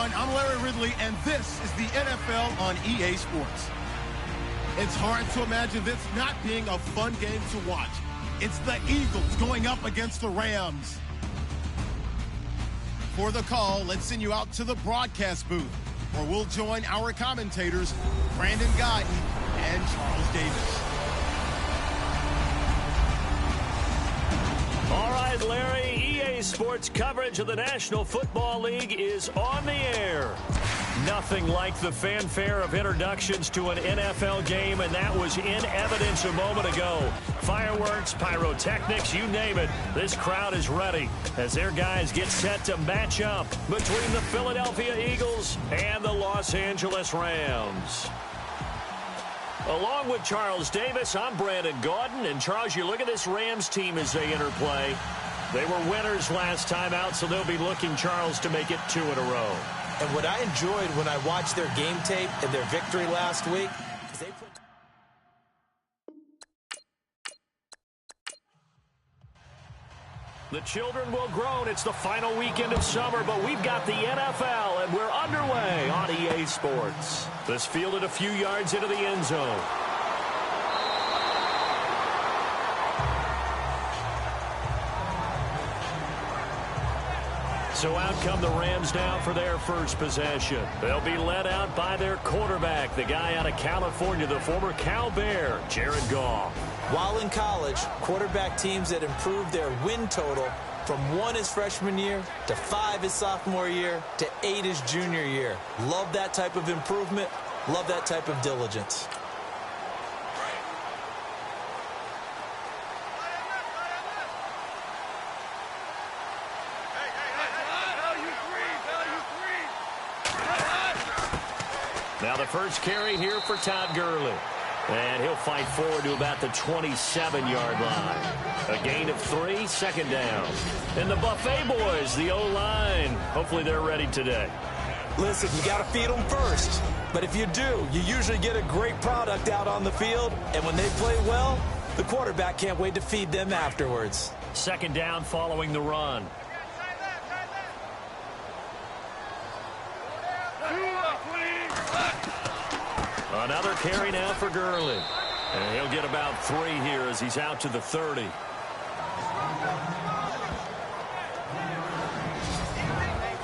everyone. I'm Larry Ridley, and this is the NFL on EA Sports. It's hard to imagine this not being a fun game to watch. It's the Eagles going up against the Rams. For the call, let's send you out to the broadcast booth, where we'll join our commentators, Brandon Guyton and Charles Davis. All right, Larry, EA Sports coverage of the National Football League is on the air. Nothing like the fanfare of introductions to an NFL game, and that was in evidence a moment ago. Fireworks, pyrotechnics, you name it. This crowd is ready as their guys get set to match up between the Philadelphia Eagles and the Los Angeles Rams. Along with Charles Davis, I'm Brandon Guyton. And Charles, you look at this Rams team as they interplay. They were winners last time out, so they'll be looking, Charles, to make it 2 in a row. And what I enjoyed when I watched their game tape and their victory last week is they put... The children will groan. It's the final weekend of summer, but we've got the NFL, and we're underway on EA Sports. This fielded a few yards into the end zone. So out come the Rams now for their first possession. They'll be led out by their quarterback, the guy out of California, the former Cal Bear, Jared Goff. While in college, quarterback teams that improved their win total from 1 his freshman year to 5 his sophomore year to 8 his junior year. Love that type of improvement. Love that type of diligence. Now the first carry here for Todd Gurley. And he'll fight forward to about the 27-yard line. A gain of 3, second down. And the Buffet boys, the O-line, hopefully they're ready today. Listen, you got to feed them first. But if you do, you usually get a great product out on the field. And when they play well, the quarterback can't wait to feed them afterwards. Second down following the run. Another carry now for Gurley. And he'll get about 3 here as he's out to the 30.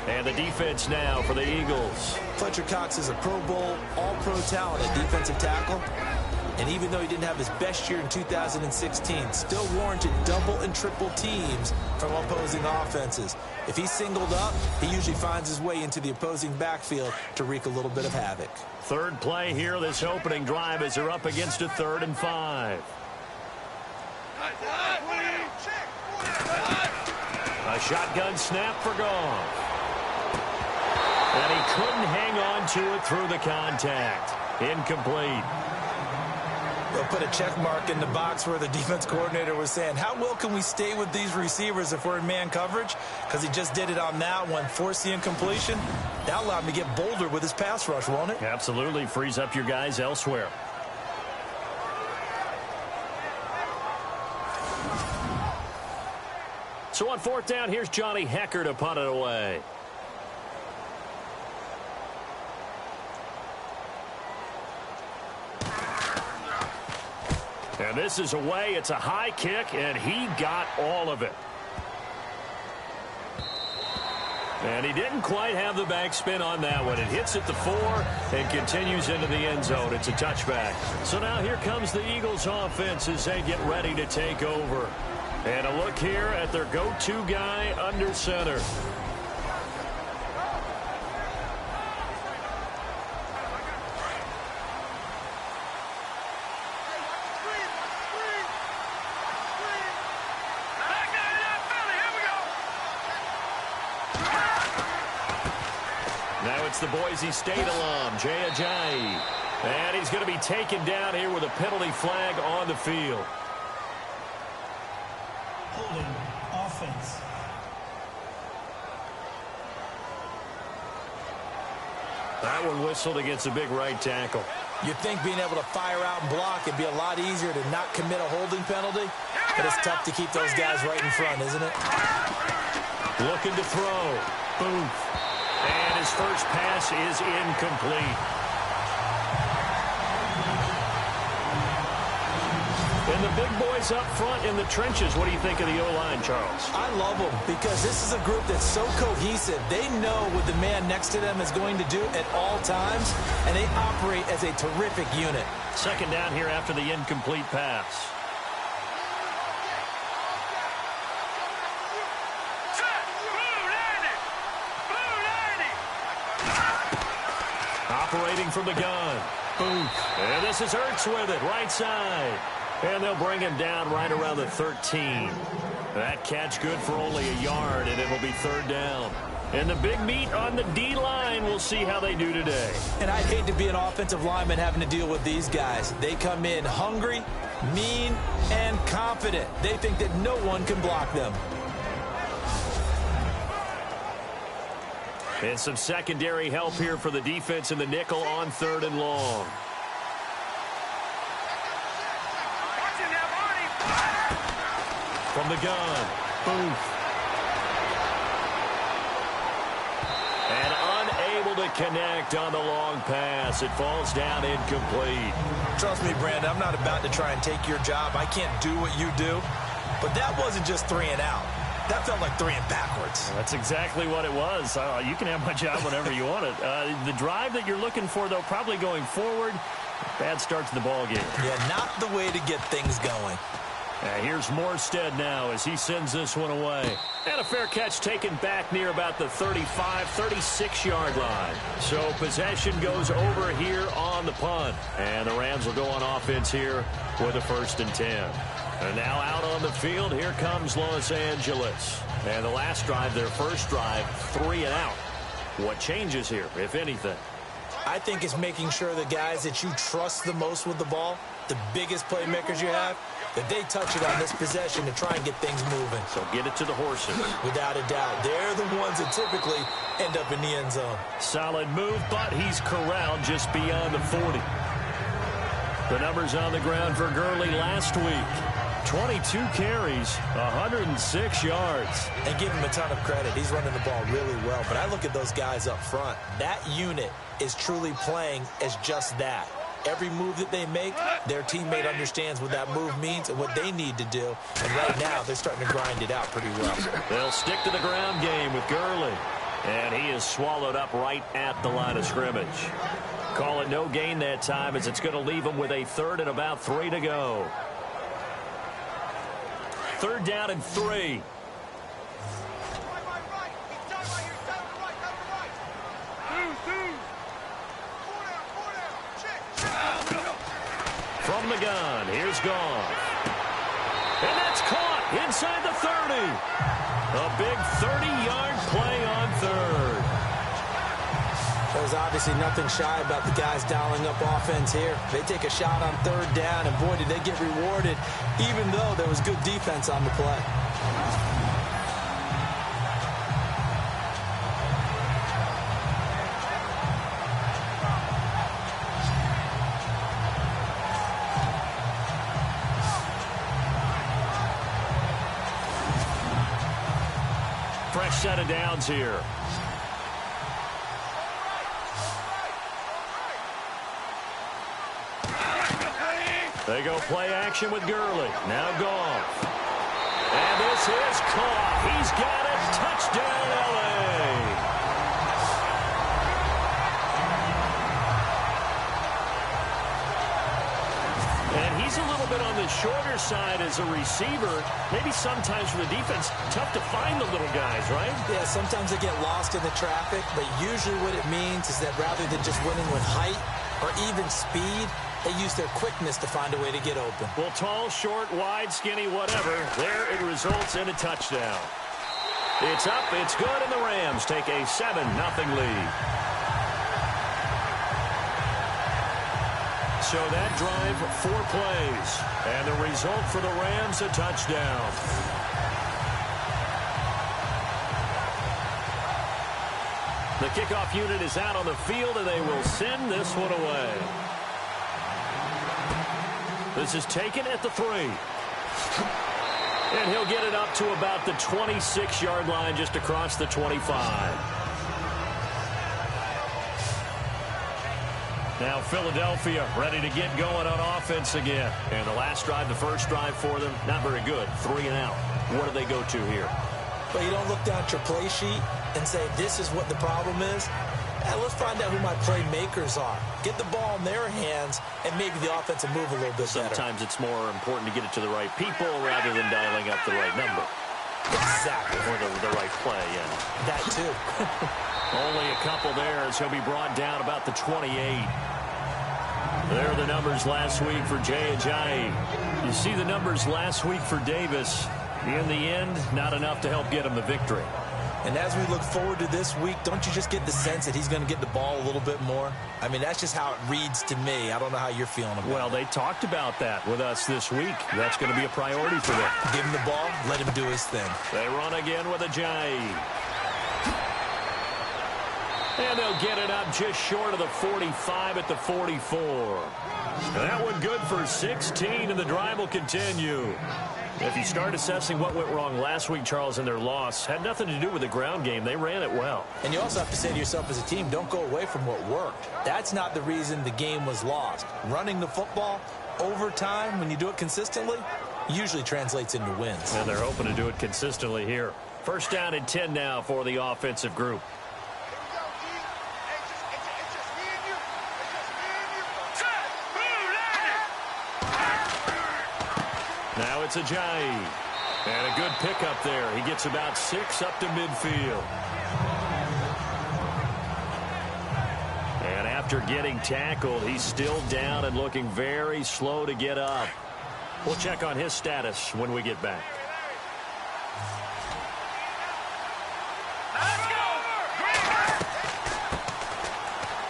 And the defense now for the Eagles. Fletcher Cox is a Pro Bowl, all-pro talent at defensive tackle. And even though he didn't have his best year in 2016, still warranted double and triple teams from opposing offenses. If he's singled up, he usually finds his way into the opposing backfield to wreak a little bit of havoc. Third play here, this opening drive, as they're up against a 3rd and 5. A shotgun snap for Goff. And he couldn't hang on to it through the contact. Incomplete. They'll put a check mark in the box where the defense coordinator was saying, how well can we stay with these receivers if we're in man coverage? Because he just did it on that one, forced the incompletion. That allowed him to get bolder with his pass rush, won't it? Absolutely. Frees up your guys elsewhere. So on 4th down, here's Johnny Hecker to punt it away. And this is away. It's a high kick, and he got all of it. And he didn't quite have the backspin on that one. It hits at the 4 and continues into the end zone. It's a touchback. So now here comes the Eagles offense as they get ready to take over. And a look here at their go-to guy under center. Now it's the Boise State alum, Jay Ajayi. And he's going to be taken down here with a penalty flag on the field. Holding offense. That one whistled against a big right tackle. You'd think being able to fire out and block would be a lot easier to not commit a holding penalty, but it's tough to keep those guys right in front, isn't it? Looking to throw. Booth. And his first pass is incomplete. And the big boys up front in the trenches. What do you think of the O-line, Charles? I love them because this is a group that's so cohesive. They know what the man next to them is going to do at all times, and they operate as a terrific unit. Second down here after the incomplete pass. Operating from the gun. Boom. And this is Hurts with it, right side. And they'll bring him down right around the 13. That catch good for only a yard, and it'll be third down. And the big meat on the D-line, we'll see how they do today. And I'd hate to be an offensive lineman having to deal with these guys. They come in hungry, mean, and confident. They think that no one can block them. And some secondary help here for the defense in the nickel on third and long. From the gun. Boom. And unable to connect on the long pass. It falls down incomplete. Trust me, Brandon, I'm not about to try and take your job. I can't do what you do. But that wasn't just 3 and out. That felt like 3 and backwards. That's exactly what it was. You can have my job whenever you want it. The drive that you're looking for, though, probably going forward. Bad start to the ball game. Yeah, not the way to get things going. Here's Morstead now as he sends this one away. And a fair catch taken back near about the 35, 36-yard line. So possession goes over here on the punt. And the Rams will go on offense here with a 1st and 10. And now out on the field, here comes Los Angeles. And the last drive, their first drive, 3 and out. What changes here, if anything? I think it's making sure the guys that you trust the most with the ball, the biggest playmakers you have, that they touch it on this possession to try and get things moving. So get it to the horses. Without a doubt. They're the ones that typically end up in the end zone. Solid move, but he's corralled just beyond the 40. The numbers on the ground for Gurley last week. 22 carries, 106 yards. And give him a ton of credit. He's running the ball really well. But I look at those guys up front. That unit is truly playing as just that. Every move that they make, their teammate understands what that move means and what they need to do. And right now, they're starting to grind it out pretty well. They'll stick to the ground game with Gurley. And he is swallowed up right at the line of scrimmage. Call it no gain that time as it's going to leave him with a 3rd and about 3 to go. 3rd down and 3. From the gun, here's Goff. And that's caught inside the 30. A big 30-yard play on 3rd. There's obviously nothing shy about the guys dialing up offense here. They take a shot on 3rd down, and boy, did they get rewarded, even though there was good defense on the play. Fresh set of downs here. They go play action with Gurley. Now Goff. And this is caught. He's got it. Touchdown, L.A. And he's a little bit on the shorter side as a receiver. Maybe sometimes for the defense, tough to find the little guys, right? Yeah, sometimes they get lost in the traffic, but usually what it means is that rather than just winning with height or even speed, they use their quickness to find a way to get open. Well, tall, short, wide, skinny, whatever. There it results in a touchdown. It's up, it's good, and the Rams take a 7-0 lead. So that drive, 4 plays. And the result for the Rams, a touchdown. The kickoff unit is out on the field, and they will send this one away. This is taken at the 3. And he'll get it up to about the 26-yard line just across the 25. Now Philadelphia ready to get going on offense again. And the last drive, the first drive for them, not very good. 3 and out. What do they go to here? Well, you don't look down at your play sheet and say, this is what the problem is. Let's find out who my playmakers are. Get the ball in their hands, and maybe the offense will move a little bit better. Sometimes it's more important to get it to the right people rather than dialing up the right number. Exactly. Or the right play, yeah. That too. Only a couple there as he'll be brought down about the 28. There are the numbers last week for Jay Ajayi. You see the numbers last week for Davis. In the end, not enough to help get him the victory. And as we look forward to this week, don't you just get the sense that he's going to get the ball a little bit more? I mean, that's just how it reads to me. I don't know how you're feeling about it. Well, they talked about that with us this week. That's going to be a priority for them. Give him the ball, let him do his thing. They run again with Ajayi. And they'll get it up just short of the 45 at the 44. And that one good for 16, and the drive will continue. If you start assessing what went wrong last week, Charles, in their loss, had nothing to do with the ground game. They ran it well. And you also have to say to yourself as a team, don't go away from what worked. That's not the reason the game was lost. Running the football over time, when you do it consistently, usually translates into wins. And they're hoping to do it consistently here. First down and 10 now for the offensive group. Now it's Ajayi. And a good pickup there. He gets about 6 up to midfield. And after getting tackled, he's still down and looking very slow to get up. We'll check on his status when we get back.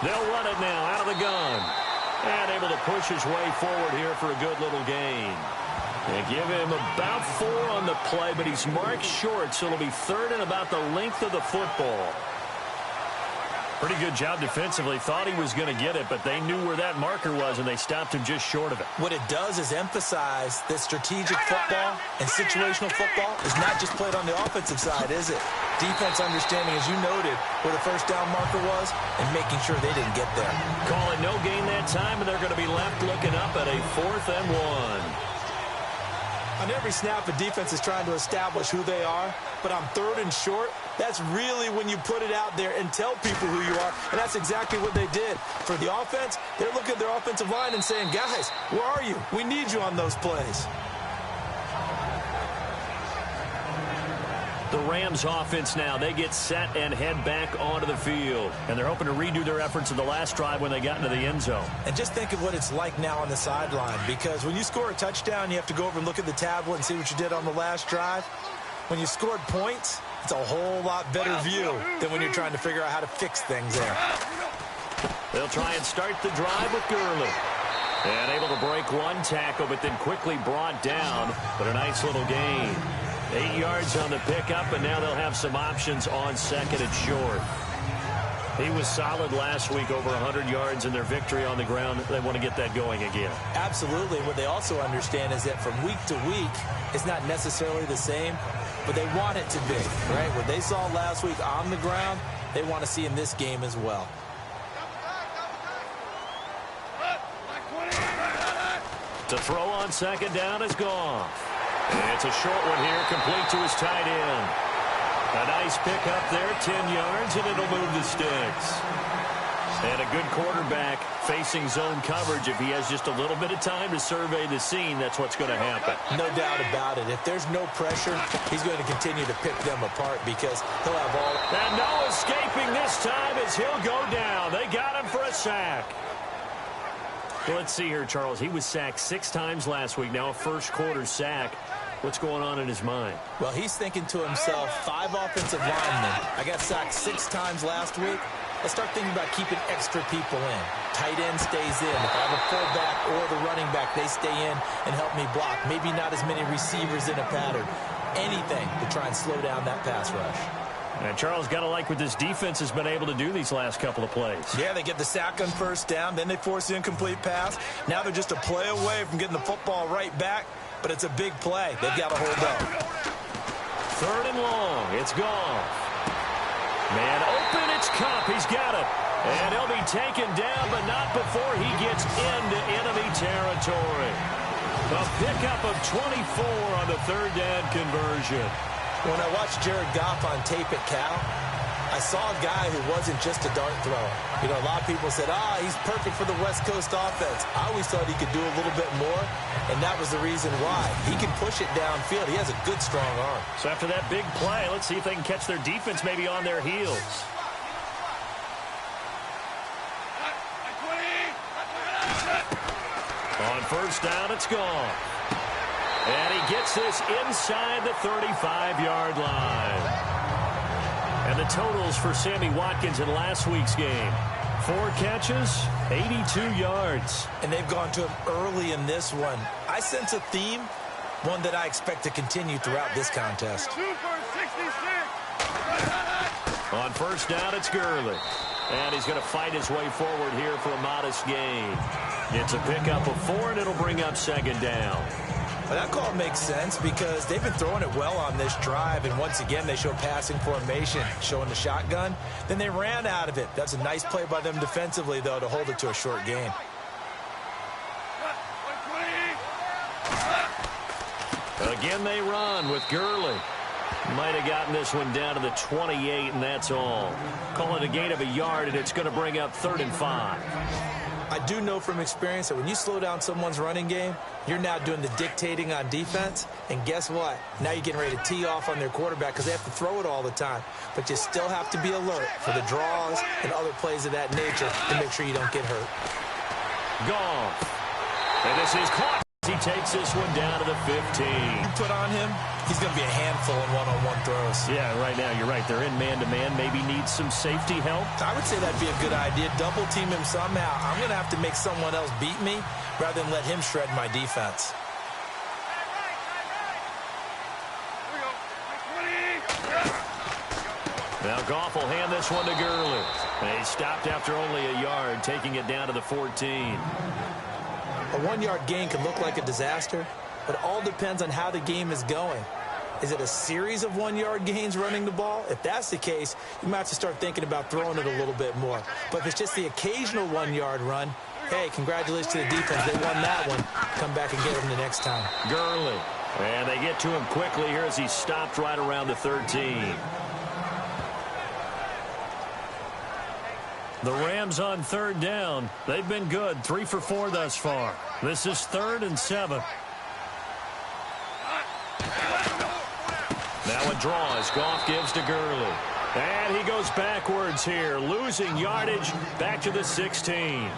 They'll run it now out of the gun. And able to push his way forward here for a good little gain. They give him about 4 on the play, but he's marked short, so it'll be 3rd and about the length of the football. Pretty good job defensively. Thought he was going to get it, but they knew where that marker was, and they stopped him just short of it. What it does is emphasize that strategic football and situational football is not just played on the offensive side, is it? Defense understanding, as you noted, where the first down marker was and making sure they didn't get there. Call it no gain that time, and they're going to be left looking up at a 4th and 1. On every snap, a defense is trying to establish who they are, but on 3rd and short, that's really when you put it out there and tell people who you are, and that's exactly what they did. For the offense, they're looking at their offensive line and saying, guys, where are you? We need you on those plays. The Rams offense now, they get set and head back onto the field. And they're hoping to redo their efforts in the last drive when they got into the end zone. And just think of what it's like now on the sideline, because when you score a touchdown, you have to go over and look at the tablet and see what you did on the last drive. When you scored points, it's a whole lot better view than when you're trying to figure out how to fix things there. They'll try and start the drive with Gurley. And able to break one tackle, but then quickly brought down. But a nice little gain. 8 yards on the pickup, and now they'll have some options on 2nd and short. He was solid last week, over 100 yards in their victory on the ground. They want to get that going again. Absolutely. What they also understand is that from week to week, it's not necessarily the same, but they want it to be, right? What they saw last week on the ground, they want to see in this game as well. To throw on 2nd down is Goff. And it's a short one here, complete to his tight end. A nice pickup there, 10 yards, and it'll move the sticks. And a good quarterback facing zone coverage. If he has just a little bit of time to survey the scene, that's what's going to happen. No doubt about it. If there's no pressure, he's going to continue to pick them apart because he'll have all... And no escaping this time as he'll go down. They got him for a sack. Well, let's see here, Charles. He was sacked 6 times last week. Now a first-quarter sack. What's going on in his mind? Well, he's thinking to himself, 5 offensive linemen. I got sacked 6 times last week. Let's start thinking about keeping extra people in. Tight end stays in. If I have a fullback or the running back, they stay in and help me block. Maybe not as many receivers in a pattern. Anything to try and slow down that pass rush. And Charles, got to like what this defense has been able to do these last couple of plays. Yeah, they get the sack on first down, then they force the incomplete pass. Now they're just a play away from getting the football right back, but it's a big play. They've got to hold up. 3rd and long. It's gone. Man open, it's Cup. He's got it. And he'll be taken down, but not before he gets into enemy territory. A pickup of 24 on the third down conversion. When I watched Jared Goff on tape at Cal, I saw a guy who wasn't just a dart thrower. You know, a lot of people said, he's perfect for the West Coast offense. I always thought he could do a little bit more, and that was the reason why. He can push it downfield. He has a good, strong arm. So after that big play, let's see if they can catch their defense maybe on their heels. On first down, it's gone. And he gets this inside the 35-yard line. And the totals for Sammy Watkins in last week's game. 4 catches, 82 yards. And they've gone to him early in this one. I sense a theme, one that I expect to continue throughout this contest. On first down, it's Gurley. And he's going to fight his way forward here for a modest gain. It's a pickup of 4, and it'll bring up second down. Well, that call makes sense because they've been throwing it well on this drive, and once again they show passing formation, showing the shotgun. Then they ran out of it. That's a nice play by them defensively, though, to hold it to a short gain. Again they run with Gurley. Might have gotten this one down to the 28, and that's all. Call it a gain of a yard, and it's going to bring up 3rd and 5. I do know from experience that when you slow down someone's running game, you're now doing the dictating on defense. And guess what? Now you're getting ready to tee off on their quarterback because they have to throw it all the time. But you still have to be alert for the draws and other plays of that nature to make sure you don't get hurt. Gone. And this is caught. He takes this one down to the 15. Put on him, he's going to be a handful in one-on-one throws. Yeah, right now you're right. They're in man-to-man. Maybe needs some safety help. I would say that'd be a good idea. Double team him somehow. I'm going to have to make someone else beat me rather than let him shred my defense. Now Goff will hand this one to Gurley. And he stopped after only a yard, taking it down to the 14. A 1-yard gain can look like a disaster, but it all depends on how the game is going. Is it a series of 1-yard gains running the ball? If that's the case, you might have to start thinking about throwing it a little bit more. But if it's just the occasional 1-yard run, hey, congratulations to the defense. They won that one. Come back and get them the next time. Gurley. And they get to him quickly here as he stopped right around the 13. The Rams on 3rd down. They've been good. 3 for 4 thus far. This is 3rd and 7. Now a draw as Goff gives to Gurley. And he goes backwards here, losing yardage back to the 16.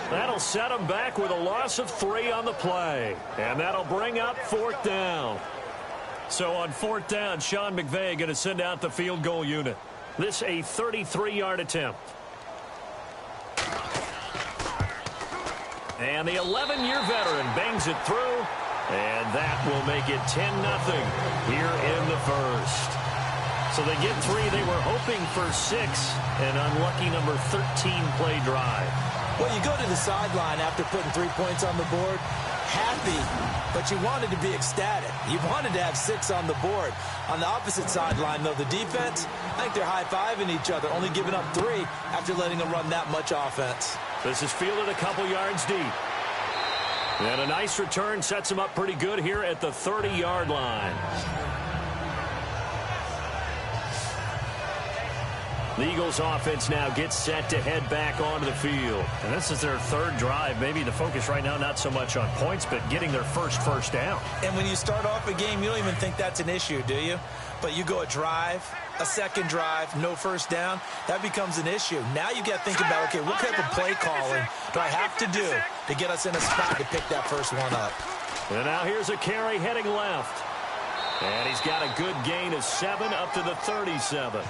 That'll set him back with a loss of 3 on the play. And that'll bring up 4th down. So on 4th down, Sean McVay going to send out the field goal unit. This a 33-yard attempt. And the 11-year veteran bangs it through, and that will make it 10-0 here in the first. So they get 3. They were hoping for 6, an unlucky number 13 play drive. Well, you go to the sideline after putting 3 points on the board, happy, but you wanted to be ecstatic. You wanted to have 6 on the board. On the opposite sideline, though, the defense, I think they're high-fiving each other, only giving up 3 after letting them run that much offense. This is fielded a couple yards deep. And a nice return sets him up pretty good here at the 30-yard line. The Eagles offense now gets set to head back onto the field. And this is their 3rd drive. Maybe the focus right now not so much on points, but getting their first down. And when you start off a game, you don't even think that's an issue, do you? But you go a drive, a 2nd drive, no first down, that becomes an issue. Now you got to think about, okay, what type of play calling do I have to do to get us in a spot to pick that first one up? And now here's a carry heading left. And he's got a good gain of 7 up to the 37.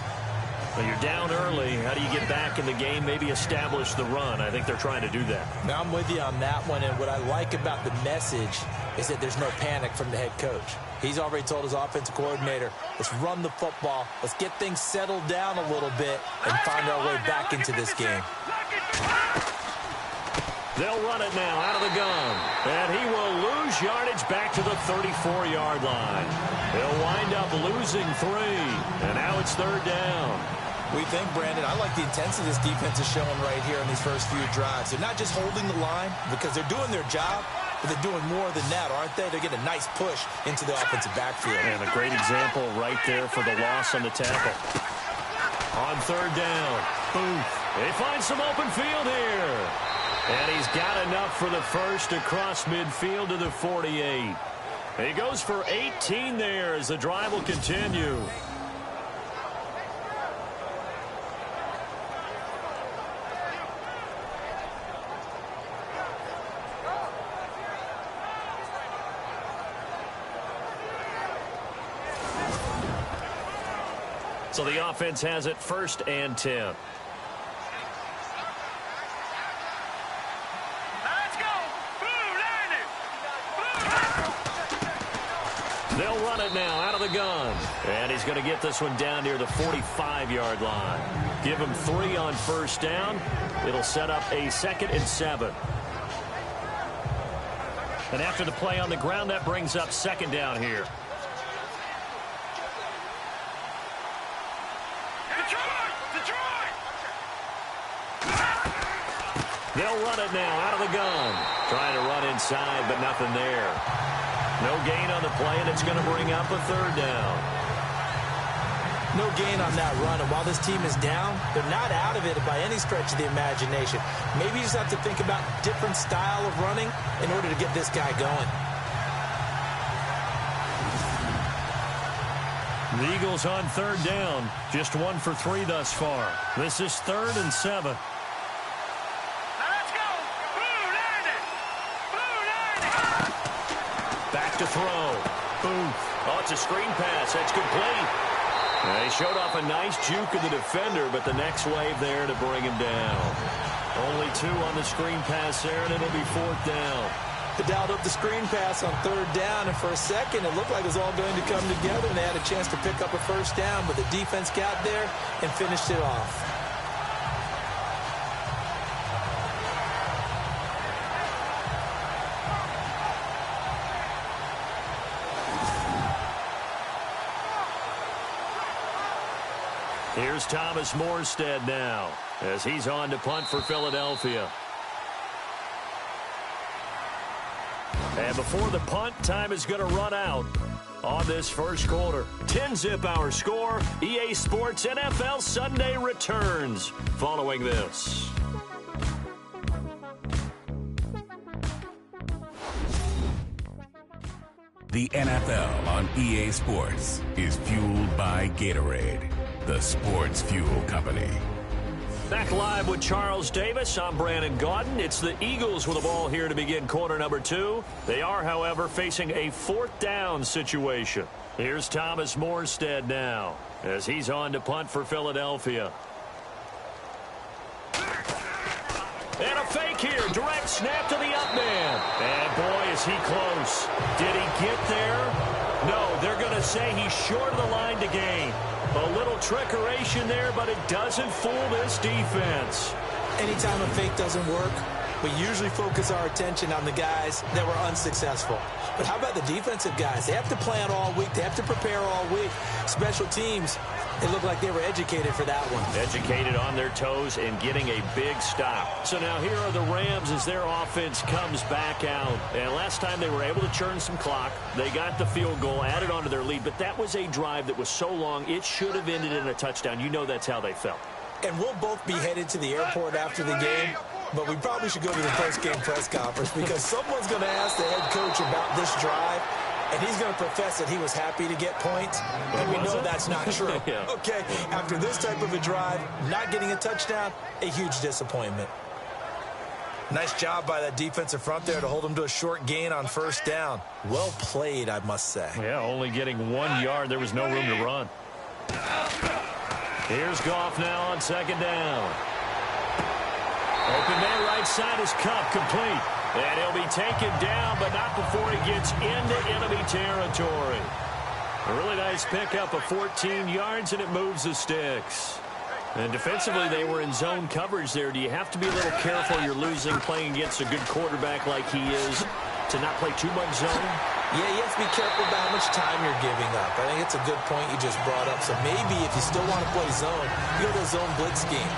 Well, you're down early. How do you get back in the game, maybe establish the run? I think they're trying to do that. Now I'm with you on that one, and what I like about the message is that there's no panic from the head coach. He's already told his offensive coordinator, let's run the football, let's get things settled down a little bit and find our way back into this game. They'll run it now out of the gun. And he will lose yardage back to the 34-yard line. He'll wind up losing 3. And now it's 3rd down. We think, Brandon, I like the intensity this defense is showing right here in these first few drives. They're not just holding the line because they're doing their job, but they're doing more than that, aren't they? They're getting a nice push into the offensive backfield. And a great example right there for the loss on the tackle. On third down, Booth. They find some open field here. And he's got enough for the first across midfield to the 48. He goes for 18 there as the drive will continue. So the offense has it 1st and 10. They'll run it now out of the gun. And he's going to get this one down near the 45-yard line. Give him 3 on 1st down. It'll set up a 2nd and 7. And after the play on the ground, that brings up 2nd down here. They'll run it now out of the gun. Trying to run inside, but nothing there. No gain on the play, and it's going to bring up a 3rd down. No gain on that run, and while this team is down, they're not out of it by any stretch of the imagination. Maybe you just have to think about a different style of running in order to get this guy going. The Eagles on 3rd down. Just 1 for 3 thus far. This is 3rd and 7. Back to throw. Booth. Oh, it's a screen pass. That's complete. They showed off a nice juke of the defender, but the next wave there to bring him down. Only 2 on the screen pass there, and it'll be 4th down. They dialed up the screen pass on 3rd down, and for a second, it looked like it was all going to come together, and they had a chance to pick up a 1st down, but the defense got there and finished it off. Here's Thomas Morstead now as he's on to punt for Philadelphia. And before the punt, time is going to run out on this first quarter. 10-zip our score. EA Sports NFL Sunday returns following this. The NFL on EA Sports is fueled by Gatorade, the sports fuel company. Back live with Charles Davis. I'm Brandon Gaudin. It's the Eagles with the ball here to begin quarter number 2. They are, however, facing a 4th down situation. Here's Thomas Morstead now as he's on to punt for Philadelphia. And a fake here. Direct snap to the up man. And boy, is he close. Did he get there? No, they're going to say he's short of the line to gain. A little trickeration there, but it doesn't fool this defense. Anytime a fake doesn't work, we usually focus our attention on the guys that were unsuccessful. But how about the defensive guys? They have to plan all week. They have to prepare all week. Special teams, they look like they were educated for that one. Educated on their toes and getting a big stop. So now here are the Rams as their offense comes back out. And last time they were able to churn some clock. They got the field goal, added on to their lead. But that was a drive that was so long, it should have ended in a touchdown. You know that's how they felt. And we'll both be headed to the airport after the game. But we probably should go to the post-game press conference because someone's going to ask the head coach about this drive, and he's going to profess that he was happy to get points, and we know that's not true. Yeah. Okay, after this type of a drive, not getting a touchdown, a huge disappointment. Nice job by that defensive front there to hold him to a short gain on 1st down. Well played, I must say. Yeah, only getting 1 yard. There was no room to run. Here's Goff now on 2nd down. Open man right side is Cup, complete. And he'll be taken down, but not before he gets into enemy territory. A really nice pickup of 14 yards, and it moves the sticks. And defensively, they were in zone coverage there. Do you have to be a little careful? You're losing playing against a good quarterback like he is to not play too much zone? Yeah, you have to be careful about how much time you're giving up. I think it's a good point you just brought up. So maybe if you still want to play zone, you go to a zone blitz scheme.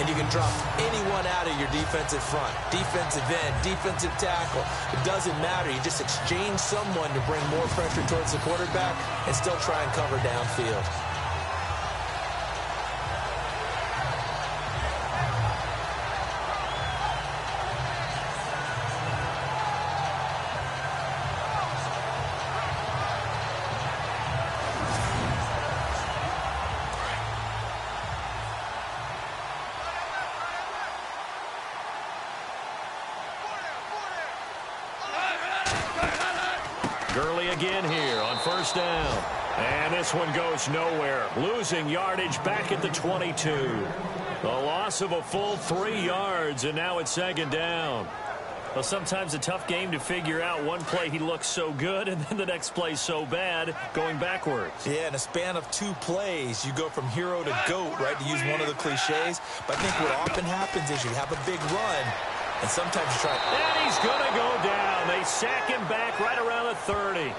And you can drop anyone out of your defensive front. Defensive end, defensive tackle. It doesn't matter. You just exchange someone to bring more pressure towards the quarterback and still try and cover downfield. Gurley again here on first down. And this one goes nowhere. Losing yardage back at the 22. The loss of a full 3 yards, and now it's second down. Well, sometimes a tough game to figure out. One play he looks so good, and then the next play so bad, going backwards. Yeah, in a span of 2 plays, you go from hero to GOAT, right, to use one of the cliches. But I think what often happens is you have a big run, and sometimes you try. And he's going to go down. They sack him back right around the 30.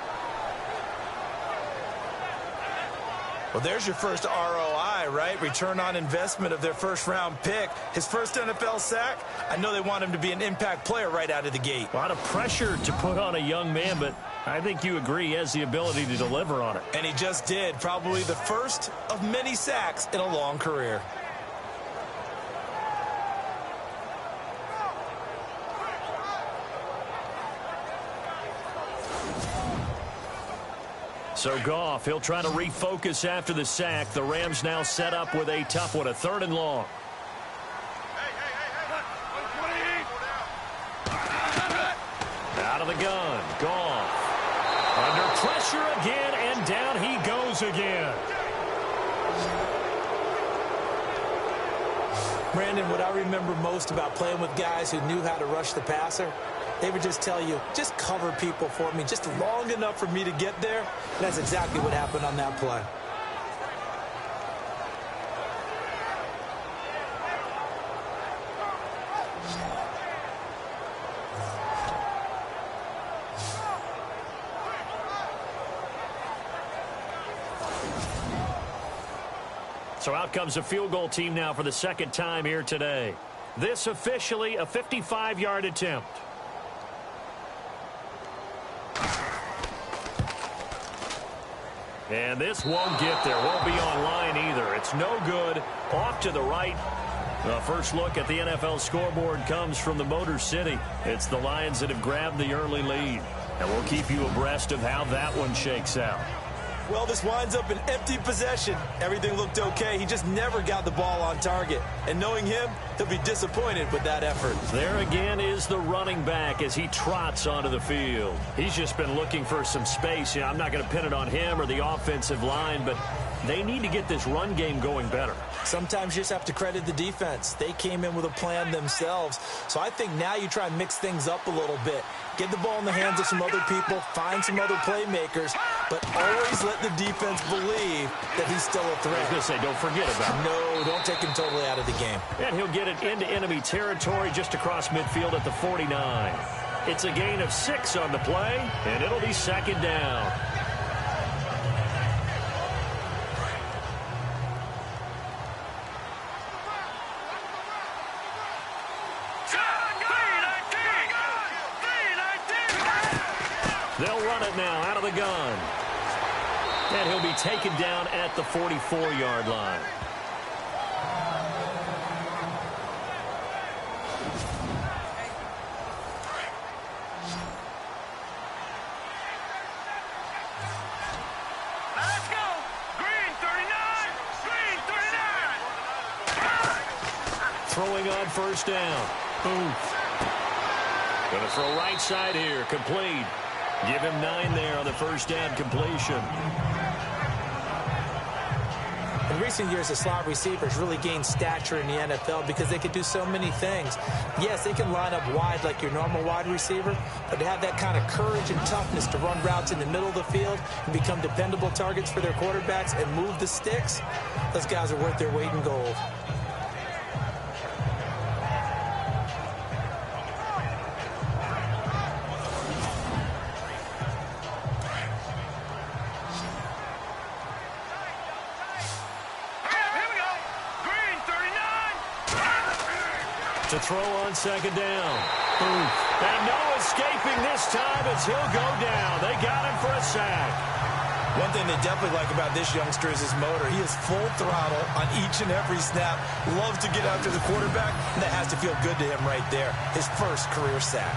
Well, there's your first ROI, right? Return on investment of their first-round pick. His first NFL sack. I know they want him to be an impact player right out of the gate. A lot of pressure to put on a young man, but I think you agree he has the ability to deliver on it. And he just did. Probably the first of many sacks in a long career. So Goff, he'll try to refocus after the sack. The Rams now set up with a tough one, a 3rd and long. Out of the gun, Goff. Under pressure again, and down he goes again. Brandon, what I remember most about playing with guys who knew how to rush the passer, they would just tell you, just cover people for me, just long enough for me to get there. And that's exactly what happened on that play. So out comes a field goal team now for the 2nd time here today. This officially a 55-yard attempt. And this won't get there. Won't be online either. It's no good. Off to the right. The first look at the NFL scoreboard comes from the Motor City. It's the Lions that have grabbed the early lead. And we'll keep you abreast of how that one shakes out. Well, this winds up an empty possession. Everything looked okay. He just never got the ball on target. And knowing him, he'll be disappointed with that effort. There again is the running back as he trots onto the field. He's just been looking for some space. I'm not going to pin it on him or the offensive line, but they need to get this run game going better. Sometimes you just have to credit the defense. They came in with a plan themselves. So I think now you try and mix things up a little bit. Get the ball in the hands of some other people, find some other playmakers, but always let the defense believe that he's still a threat. I was going to say, don't forget about him. No, don't take him totally out of the game. And he'll get it into enemy territory just across midfield at the 49. It's a gain of 6 on the play, and it'll be 2nd down. They'll run it now out of the gun. And he'll be taken down at the 44-yard line. Let's go. Green 39. Green 39. Throwing on first down. Boom. Going to throw right side here. Complete. Give him 9 there on the first down completion. In recent years, the slot receivers really gained stature in the NFL because they could do so many things. Yes, they can line up wide like your normal wide receiver, but to have that kind of courage and toughness to run routes in the middle of the field and become dependable targets for their quarterbacks and move the sticks, those guys are worth their weight in gold. to throw on second down. And no escaping this time as he'll go down. They got him for a sack. One thing they definitely like about this youngster is his motor. He is full throttle on each and every snap. Loves to get after the quarterback, and that has to feel good to him right there. His first career sack.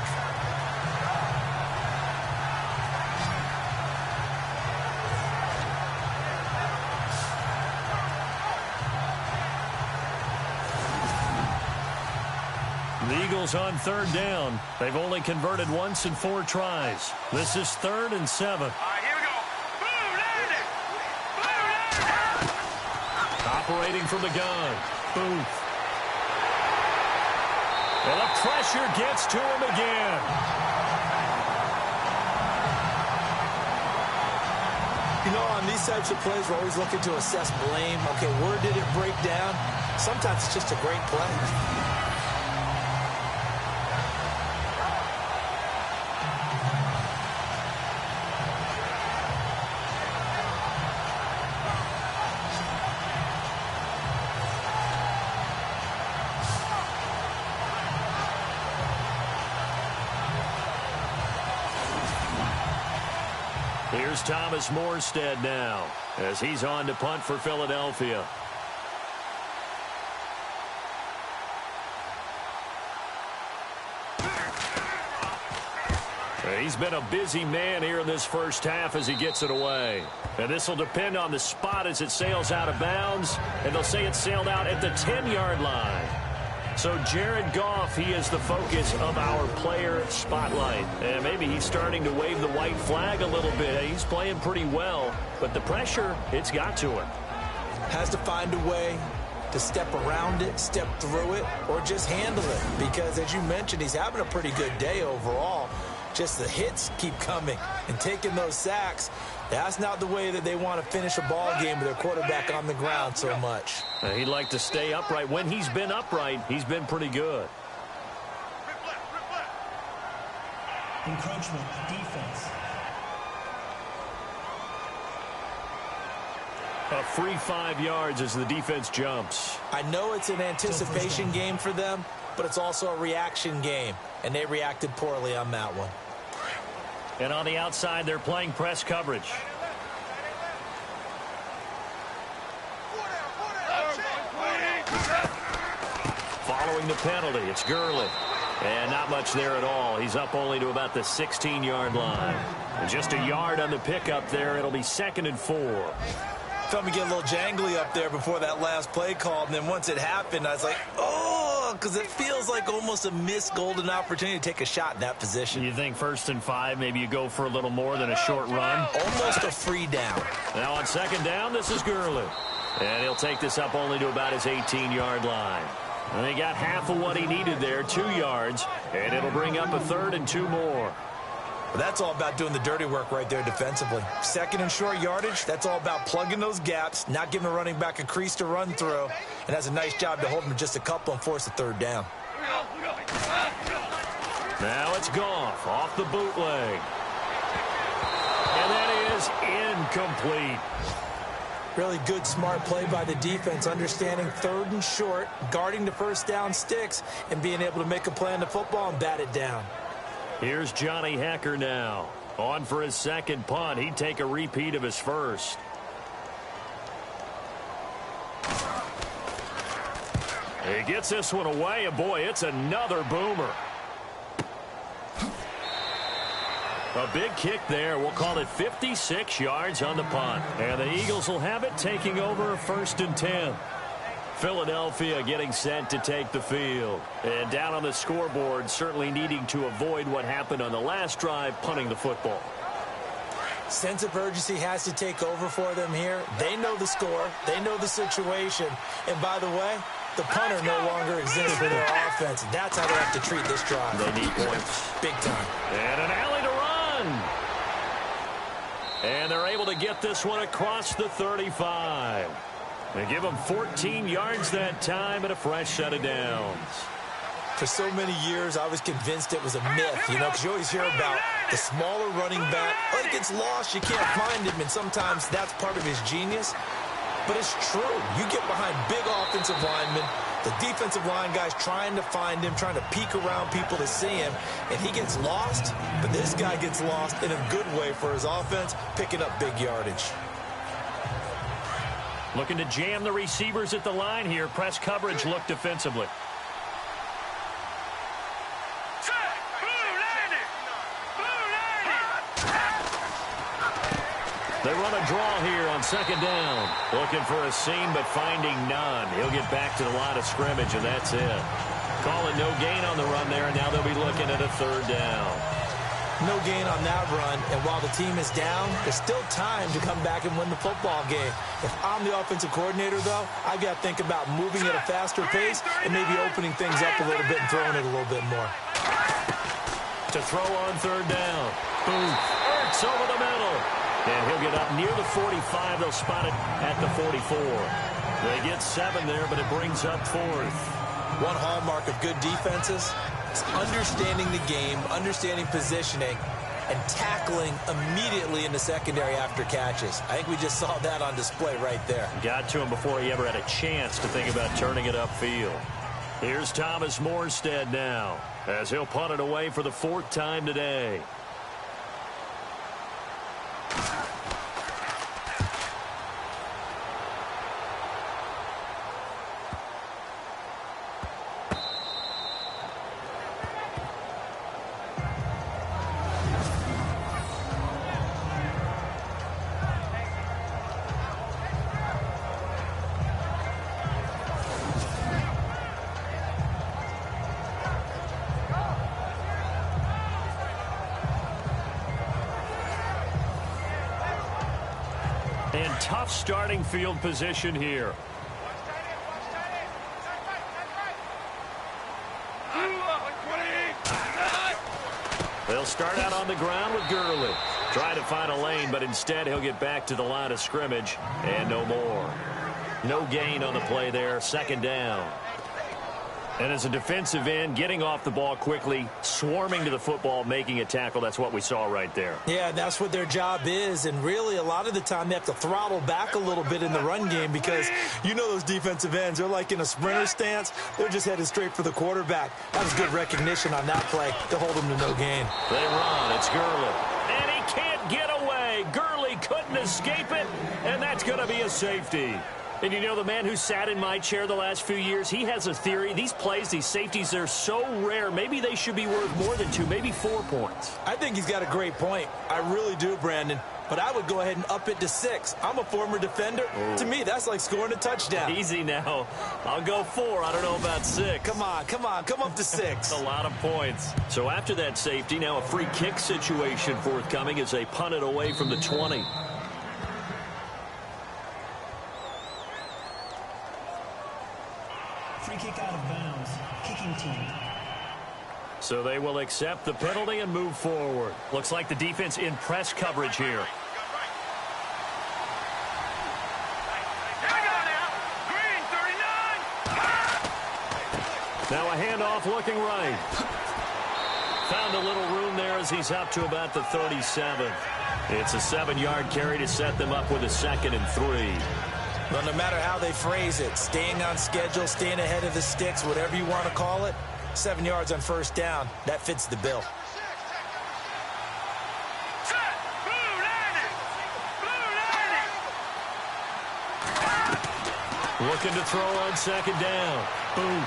The Eagles on third down. They've only converted once in 4 tries. This is 3rd and 7. All right, here we go. Boom, landed. Boom, landed. Operating from the gun. Booth. And the pressure gets to him again. You know, on these types of plays, we're always looking to assess blame. Okay, where did it break down? Sometimes it's just a great play. Here's Thomas Morstead now as he's on to punt for Philadelphia. He's been a busy man here in this first half as he gets it away. And this will depend on the spot as it sails out of bounds. And they'll say it sailed out at the 10-yard line. So Jared Goff, he is the focus of our player spotlight. And maybe he's starting to wave the white flag a little bit. He's playing pretty well, but the pressure, it's got to him. Has to find a way to step around it, step through it, or just handle it. Because as you mentioned, he's having a pretty good day overall. Just the hits keep coming and taking those sacks. That's not the way that they want to finish a ball game with their quarterback on the ground so much. He'd like to stay upright. When he's been upright, he's been pretty good. Encroachment, defense. A free 5 yards as the defense jumps. I know it's an anticipation game for them, but it's also a reaction game, and they reacted poorly on that one. And on the outside, they're playing press coverage. Following the penalty, it's Gurley. And not much there at all. He's up only to about the 16-yard line. And just a yard on the pickup there. It'll be 2nd and 4. Felt me get a little jangly up there before that last play call, and then once it happened, I was like, oh, because it feels like almost a missed golden opportunity to take a shot in that position. You think 1st and 5, maybe you go for a little more than a short run? Almost a free down. Now on 2nd down, this is Gurley. And he'll take this up only to about his 18-yard line. And he got half of what he needed there, 2 yards, and it'll bring up a 3rd and 2 more. Well, that's all about doing the dirty work right there defensively. 2nd and short yardage, that's all about plugging those gaps, not giving a running back a crease to run through, and has a nice job to hold him to just a couple and force a 3rd down. Now it's Goff off the bootleg. And that is incomplete. Really good, smart play by the defense, understanding 3rd and short, guarding the first down sticks, and being able to make a play on the football and bat it down. Here's Johnny Hecker now. On for his 2nd punt. He'd take a repeat of his first. He gets this one away, and boy, it's another boomer. A big kick there. We'll call it 56 yards on the punt. And the Eagles will have it, taking over 1st and 10. Philadelphia getting set to take the field. And down on the scoreboard, certainly needing to avoid what happened on the last drive, punting the football. Sense of urgency has to take over for them here. They know the score. They know the situation. And by the way, the punter no longer exists for their offense. That's how they have to treat this drive. They need points. Big time. And an alley to run. And they're able to get this one across the 35. They give him 14 yards that time and a fresh set of downs. For so many years, I was convinced it was a myth, you know, because you always hear about the smaller running back. Oh, he gets lost, you can't find him, and sometimes that's part of his genius. But it's true. You get behind big offensive linemen, The defensive line guy's trying to find him, trying to peek around people to see him, and he gets lost, but this guy gets lost in a good way for his offense, picking up big yardage. Looking to jam the receivers at the line here. Press coverage look defensively. They run a draw here on second down. Looking for a seam, but finding none. He'll get back to the line of scrimmage, and that's it. Calling no gain on the run there, and now they'll be looking at a third down. No gain on that run, and while the team is down, there's still time to come back and win the football game. If I'm the offensive coordinator, though, I've got to think about moving at a faster pace and maybe opening things up a little bit and throwing it a little bit more. To throw on third down. Boom. Ertz over the middle. And he'll get up near the 45. They'll spot it at the 44. They get 7 there, but it brings up 4th. One hallmark of good defenses is understanding the game, understanding positioning, and tackling immediately in the secondary after catches. I think we just saw that on display right there. Got to him before he ever had a chance to think about turning it upfield. Here's Thomas Morstead now, as he'll punt it away for the 4th time today. And tough starting field position here. They'll start out on the ground with Gurley. Trying to find a lane, but instead he'll get back to the line of scrimmage and no more. No gain on the play there. Second down. And as a defensive end, getting off the ball quickly, swarming to the football, making a tackle, that's what we saw right there. Yeah, that's what their job is, and really a lot of the time they have to throttle back a little bit in the run game because you know those defensive ends, they're like in a sprinter stance. They're just headed straight for the quarterback. That was good recognition on that play to hold them to no gain. They run. It's Gurley. And he can't get away. Gurley couldn't escape it, and that's going to be a safety. And you know, the man who sat in my chair the last few years, he has a theory. These plays, these safeties, they're so rare. Maybe they should be worth more than 2, maybe 4 points. I think he's got a great point. I really do, Brandon. But I would go ahead and up it to 6. I'm a former defender. Ooh. To me, that's like scoring a touchdown. Easy now. I'll go 4. I don't know about 6. Come on. Come up to 6. A lot of points. So after that safety, now a free kick situation forthcoming as they punt it away from the 20. Free kick out of bounds. Kicking team. So they will accept the penalty and move forward. Looks like the defense in press coverage here. Now a handoff looking right. Found a little room there as he's up to about the 37. It's a 7-yard carry to set them up with a 2nd and 3. Well, no matter how they phrase it, staying on schedule, staying ahead of the sticks, whatever you want to call it, 7 yards on first down, that fits the bill. Looking to throw on second down. Boom.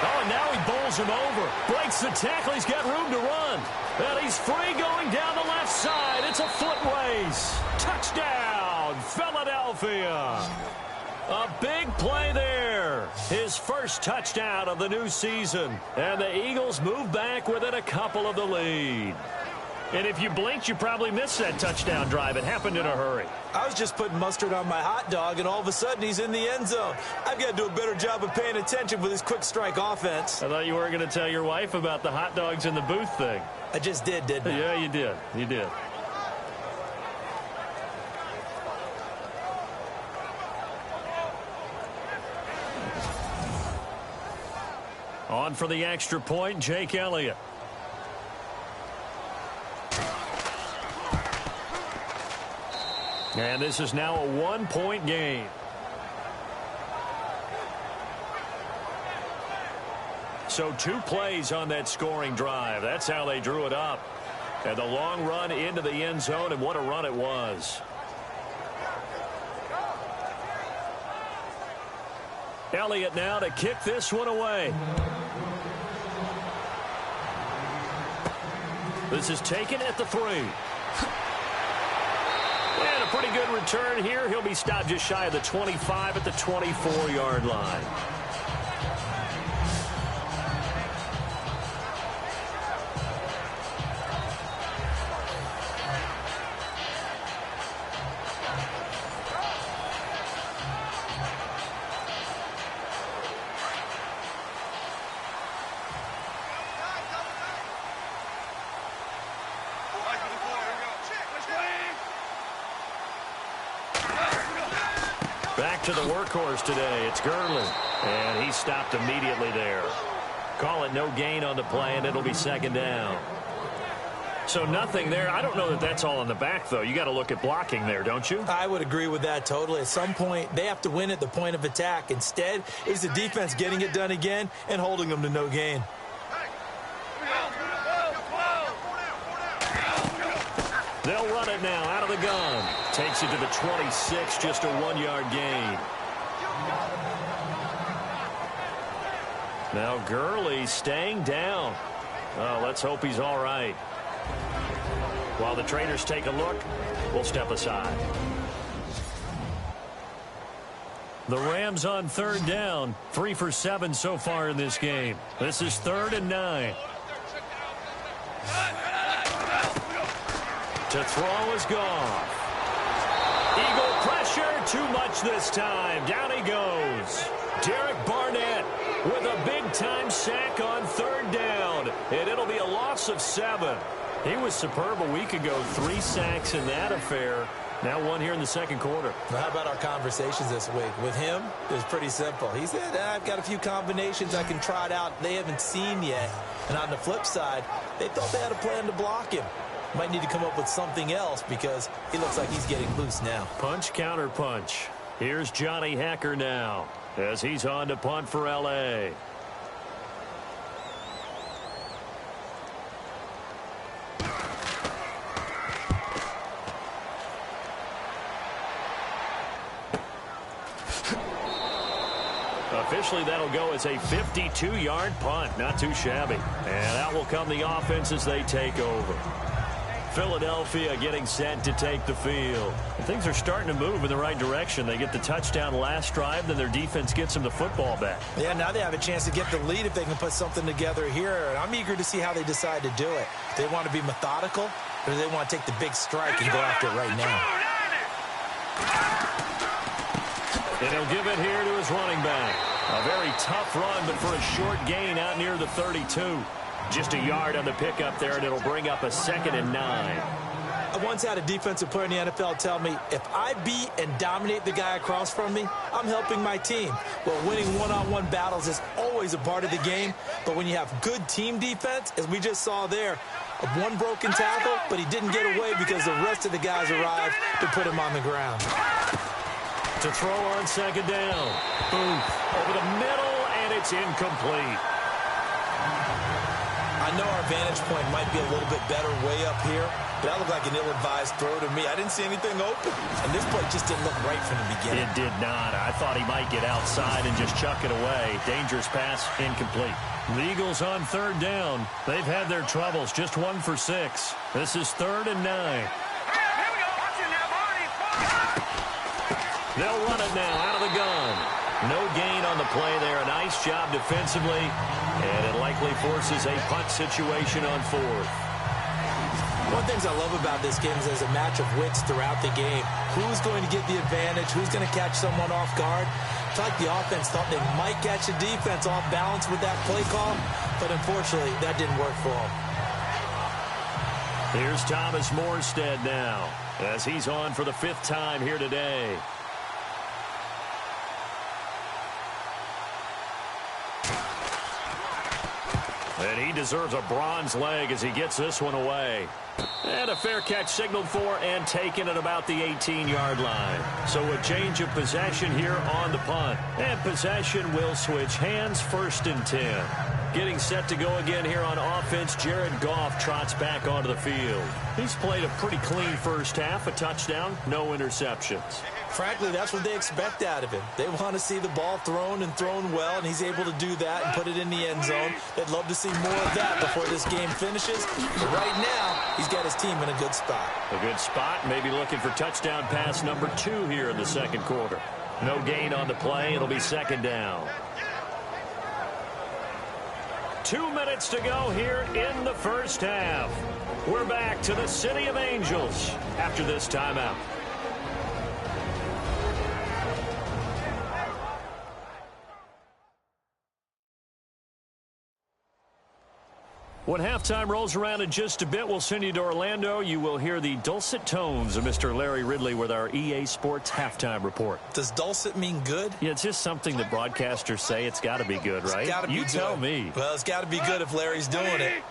Oh, and now he bowls him over. Breaks the tackle. He's got room to run. And he's free going down the left side. It's a foot race. Touchdown, Philadelphia. A big play there. His first touchdown of the new season. And the Eagles move back within a couple of the lead. And if you blinked, you probably missed that touchdown drive. It happened in a hurry. I was just putting mustard on my hot dog, and all of a sudden he's in the end zone. I've got to do a better job of paying attention with this quick strike offense. I thought you weren't going to tell your wife about the hot dogs in the booth thing. I just did, didn't I? Yeah, you did. You did. On for the extra point, Jake Elliott. And this is now a 1-point game. So 2 plays on that scoring drive. That's how they drew it up. And the long run into the end zone, and what a run it was. Elliott now to kick this one away. This is taken at the 3. And a pretty good return here. He'll be stopped just shy of the 25 at the 24-yard line. Back to the workhorse today. It's Glen. And he stopped immediately there. Call it no gain on the play, and it'll be 2nd down. So nothing there. I don't know that that's all in the back, though. You got to look at blocking there, don't you? I would agree with that totally. At some point, they have to win at the point of attack. Instead, it was the defense getting it done again and holding them to no gain. They'll run it now out of the gun. Takes it to the 26, just a 1-yard gain. Now Gurley staying down. Oh, let's hope he's all right. While the traders take a look, we'll step aside. The Rams on 3rd down. 3 for 7 so far in this game. This is 3rd and 9. To throw is Goff. Eagle pressure, too much this time. Down he goes. Derek Barnett with a big-time sack on 3rd down. And it'll be a loss of 7. He was superb a week ago. 3 sacks in that affair. Now 1 here in the 2nd quarter. Well, how about our conversations this week? With him, it was pretty simple. He said, I've got a few combinations I can try it out they haven't seen yet. And on the flip side, they thought they had a plan to block him. Might need to come up with something else because he looks like he's getting loose now. Punch, counter punch. Here's Johnny Hacker now as he's on to punt for L.A. Officially, that'll go as a 52-yard punt. Not too shabby. And that will come the offense as they take over. Philadelphia getting set to take the field. And things are starting to move in the right direction. They get the touchdown last drive, then their defense gets them the football back. Yeah, now they have a chance to get the lead if they can put something together here. And I'm eager to see how they decide to do it. Do they want to be methodical, or do they want to take the big strike and go after it right now? And he'll give it here to his running back. A very tough run, but for a short gain out near the 32. Just a yard on the pickup there, and it'll bring up a 2nd and 9. I once had a defensive player in the NFL tell me, if I beat and dominate the guy across from me, I'm helping my team. Well, winning one-on-one battles is always a part of the game, but when you have good team defense, as we just saw there, one broken tackle, but he didn't get away because the rest of the guys arrived to put him on the ground. To throw on 2nd down. Boom. Over the middle, and it's incomplete. I know our vantage point might be a little bit better way up here, but that looked like an ill-advised throw to me. I didn't see anything open, and this play just didn't look right from the beginning. It did not. I thought he might get outside and just chuck it away. Dangerous pass, incomplete. The Eagles on 3rd down. They've had their troubles, just 1 for 6. This is 3rd and 9. They'll run it now out of the gun. No gain on the play there. A nice job defensively, and it likely forces a punt situation on 4th. One of the things I love about this game is there's a match of wits throughout the game. Who's going to get the advantage? Who's going to catch someone off guard? It's like the offense thought they might catch the defense off balance with that play call, but unfortunately, that didn't work for them. Here's Thomas Morstead now, as he's on for the 5th time here today. And he deserves a bronze leg as he gets this one away. And a fair catch signaled for and taken at about the 18-yard line. So a change of possession here on the punt. And possession will switch hands, 1st and 10. Getting set to go again here on offense, Jared Goff trots back onto the field. He's played a pretty clean first half, a touchdown, no interceptions. Frankly, that's what they expect out of him. They want to see the ball thrown and thrown well, and he's able to do that and put it in the end zone. They'd love to see more of that before this game finishes. But right now, he's got his team in a good spot. A good spot, maybe looking for touchdown pass number 2 here in the second quarter. No gain on the play. It'll be second down. 2 minutes to go here in the first half. We're back to the City of Angels after this timeout. When halftime rolls around in just a bit, we'll send you to Orlando. You will hear the dulcet tones of Mr. Larry Ridley with our EA Sports halftime report. Does dulcet mean good? Yeah, it's just something that broadcasters say. It's got to be good, right? It's got to be good. You tell me. Well, it's got to be good if Larry's doing it.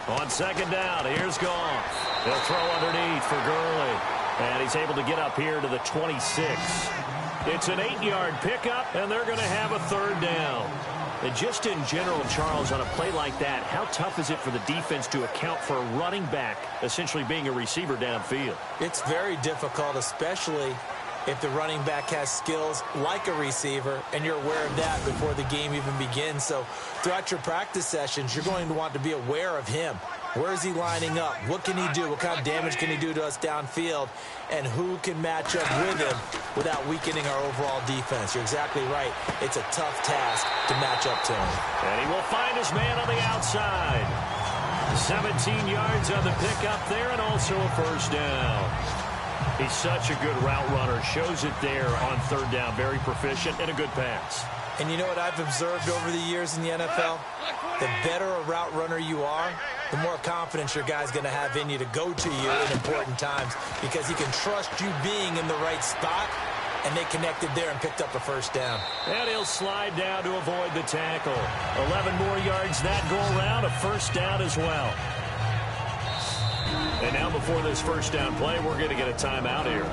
On second down, here's Goff. He'll throw underneath for Gurley. And he's able to get up here to the 26. It's an 8-yard pickup, and they're going to have a third down. And just in general, Charles, on a play like that, how tough is it for the defense to account for a running back essentially being a receiver downfield? It's very difficult, especially if the running back has skills like a receiver, and you're aware of that before the game even begins. So throughout your practice sessions, you're going to want to be aware of him. Where is he lining up? What can he do? What kind of damage can he do to us downfield? And who can match up with him without weakening our overall defense? You're exactly right. It's a tough task to match up to him. And he will find his man on the outside. 17 yards on the pickup there, and also a first down. He's such a good route runner. Shows it there on third down. Very proficient and a good pass. And you know what I've observed over the years in the NFL? The better a route runner you are, the more confidence your guy's going to have in you to go to you in important times, because he can trust you being in the right spot, and they connected there and picked up a first down. And he'll slide down to avoid the tackle. 11 more yards that go around, a first down as well. And now before this first down play, we're going to get a timeout here,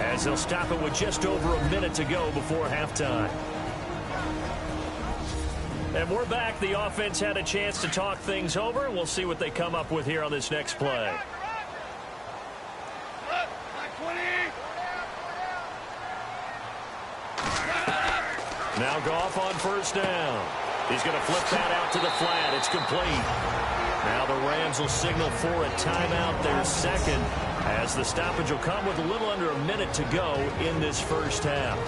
as they'll stop it with just over a minute to go before halftime. And we're back. The offense had a chance to talk things over. We'll see what they come up with here on this next play. Now Goff on first down. He's going to flip that out to the flat. It's complete. Now the Rams will signal for a timeout, their second, as the stoppage will come with a little under a minute to go in this first half.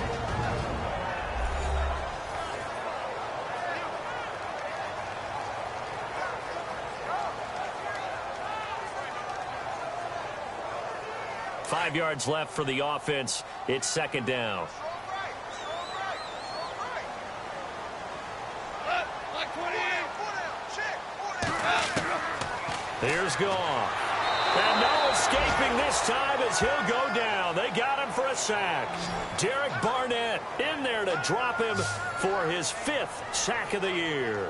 Five yards left for the offense. It's second down. Here's Goff. And no escaping this time as he'll go down. They got him for a sack. Derek Barnett in there to drop him for his 5th sack of the year.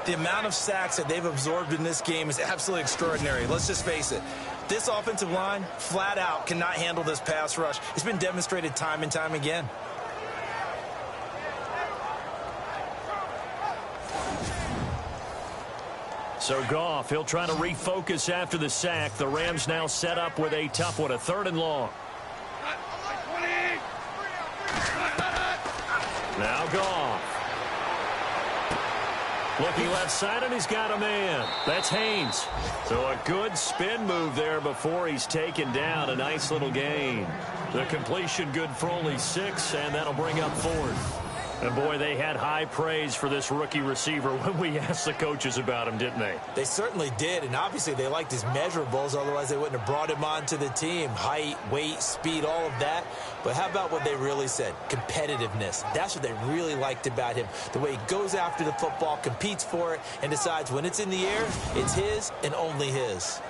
The amount of sacks that they've absorbed in this game is absolutely extraordinary. Let's just face it. This offensive line, flat out, cannot handle this pass rush. It's been demonstrated time and time again. So Goff, he'll try to refocus after the sack. The Rams now set up with a tough one, a 3rd and long. Now Goff. Looking left side, and he's got a man. That's Haynes. So a good spin move there before he's taken down. A nice little gain. The completion good for only 6, and that'll bring up 4th. And, boy, they had high praise for this rookie receiver when we asked the coaches about him, didn't they? They certainly did, and obviously they liked his measurables. Otherwise, they wouldn't have brought him onto the team. Height, weight, speed, all of that. But how about what they really said? Competitiveness. That's what they really liked about him. The way he goes after the football, competes for it, and decides when it's in the air, it's his and only his.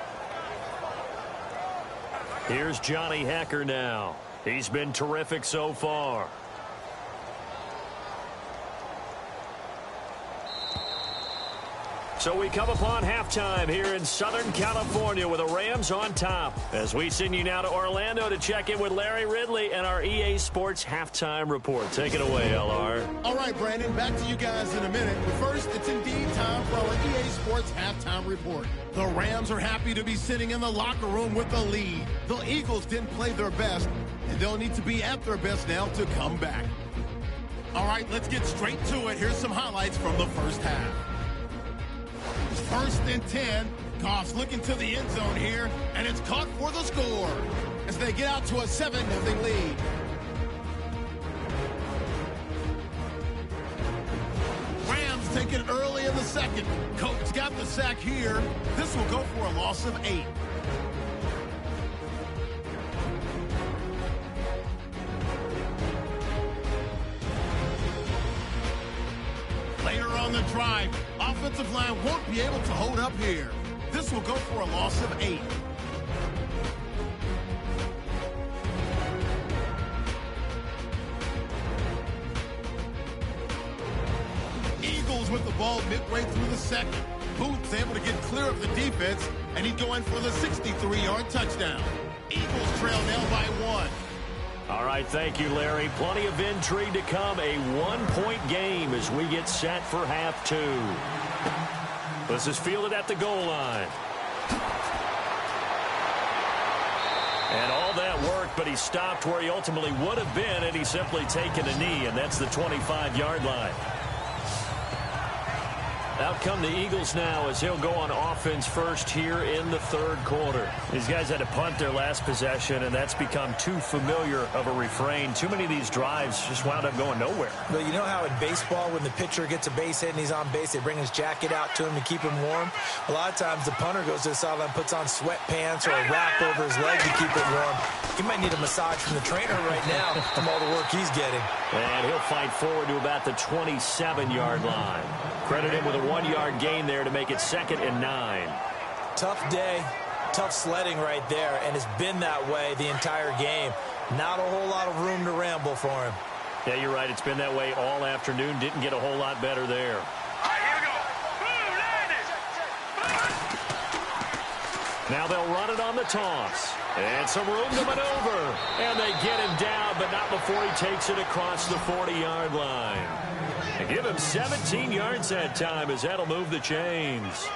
Here's Johnny Hekker now. He's been terrific so far. So we come upon halftime here in Southern California with the Rams on top. As we send you now to Orlando to check in with Larry Ridley and our EA Sports halftime report. Take it away, LR. All right, Brandon, back to you guys in a minute. But first, it's indeed time for our EA Sports halftime report. The Rams are happy to be sitting in the locker room with the lead. The Eagles didn't play their best, and they'll need to be at their best now to come back. All right, let's get straight to it. Here's some highlights from the first half. First and 10. Goff's looking to the end zone here, and it's caught for the score as they get out to a 7-0 lead. Rams take it early in the second. Coach got the sack here. This will go for a loss of 8. Later on the drive, offensive line won't be able to hold up here. This will go for a loss of 8. Eagles with the ball midway through the second. Booth's able to get clear of the defense, and he'd go in for the 63-yard touchdown. Eagles trail now by 1. All right, thank you, Larry. Plenty of intrigue to come. A one-point game as we get set for half 2. This is fielded at the goal line. And all that worked, but he stopped where he ultimately would have been, and he's simply taken a knee, and that's the 25-yard line. Out come the Eagles now as he'll go on offense first here in the third quarter. These guys had to punt their last possession, and that's become too familiar of a refrain. Too many of these drives just wound up going nowhere. Well, you know how in baseball when the pitcher gets a base hit and he's on base, they bring his jacket out to him to keep him warm? A lot of times the punter goes to the sideline, puts on sweatpants or a wrap over his leg to keep it warm. He might need a massage from the trainer right now from all the work he's getting. And he'll fight forward to about the 27-yard line. Credit him with a 1-yard gain there to make it 2nd and 9. Tough day, tough sledding right there, and it's been that way the entire game. Not a whole lot of room to ramble for him. Yeah, you're right. It's been that way all afternoon. Didn't get a whole lot better there. All right, here we go. Boom, landed. Now they'll run it on the toss. And some room to maneuver. And they get him down, but not before he takes it across the 40-yard line. And give him 17 yards that time as that'll move the chains.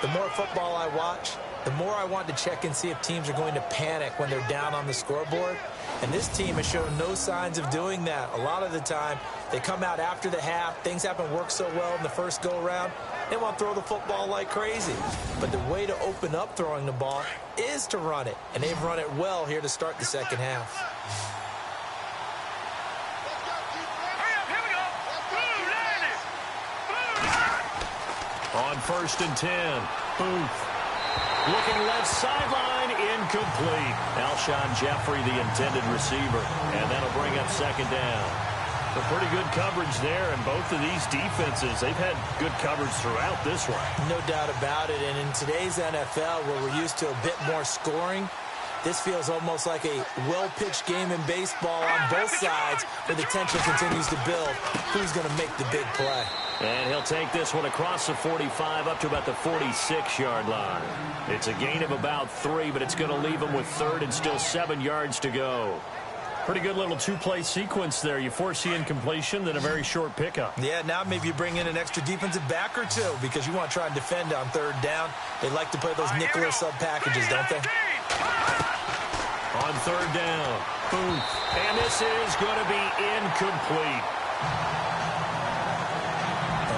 The more football I watch, the more I want to check and see if teams are going to panic when they're down on the scoreboard. And this team has shown no signs of doing that. A lot of the time, they come out after the half. Things haven't worked so well in the first go-around. They want to throw the football like crazy. But the way to open up throwing the ball is to run it. And they've run it well here to start the second half. On 1st and 10, Booth. Looking left sideline, incomplete. Alshon Jeffrey, the intended receiver. And that'll bring up 2nd down. A pretty good coverage there, and both of these defenses, they've had good coverage throughout this one. No doubt about it. And in today's NFL, where we're used to a bit more scoring, this feels almost like a well-pitched game in baseball on both sides, where the tension continues to build. Who's going to make the big play? And he'll take this one across the 45 up to about the 46-yard line. It's a gain of about 3, but it's going to leave him with 3rd and still 7 yards to go. Pretty good little two-play sequence there. You force the incompletion, then a very short pickup. Yeah, now maybe you bring in an extra defensive back or two because you want to try and defend on 3rd down. They like to play those nickel or sub packages, don't they? On 3rd down, Booth. And this is going to be incomplete.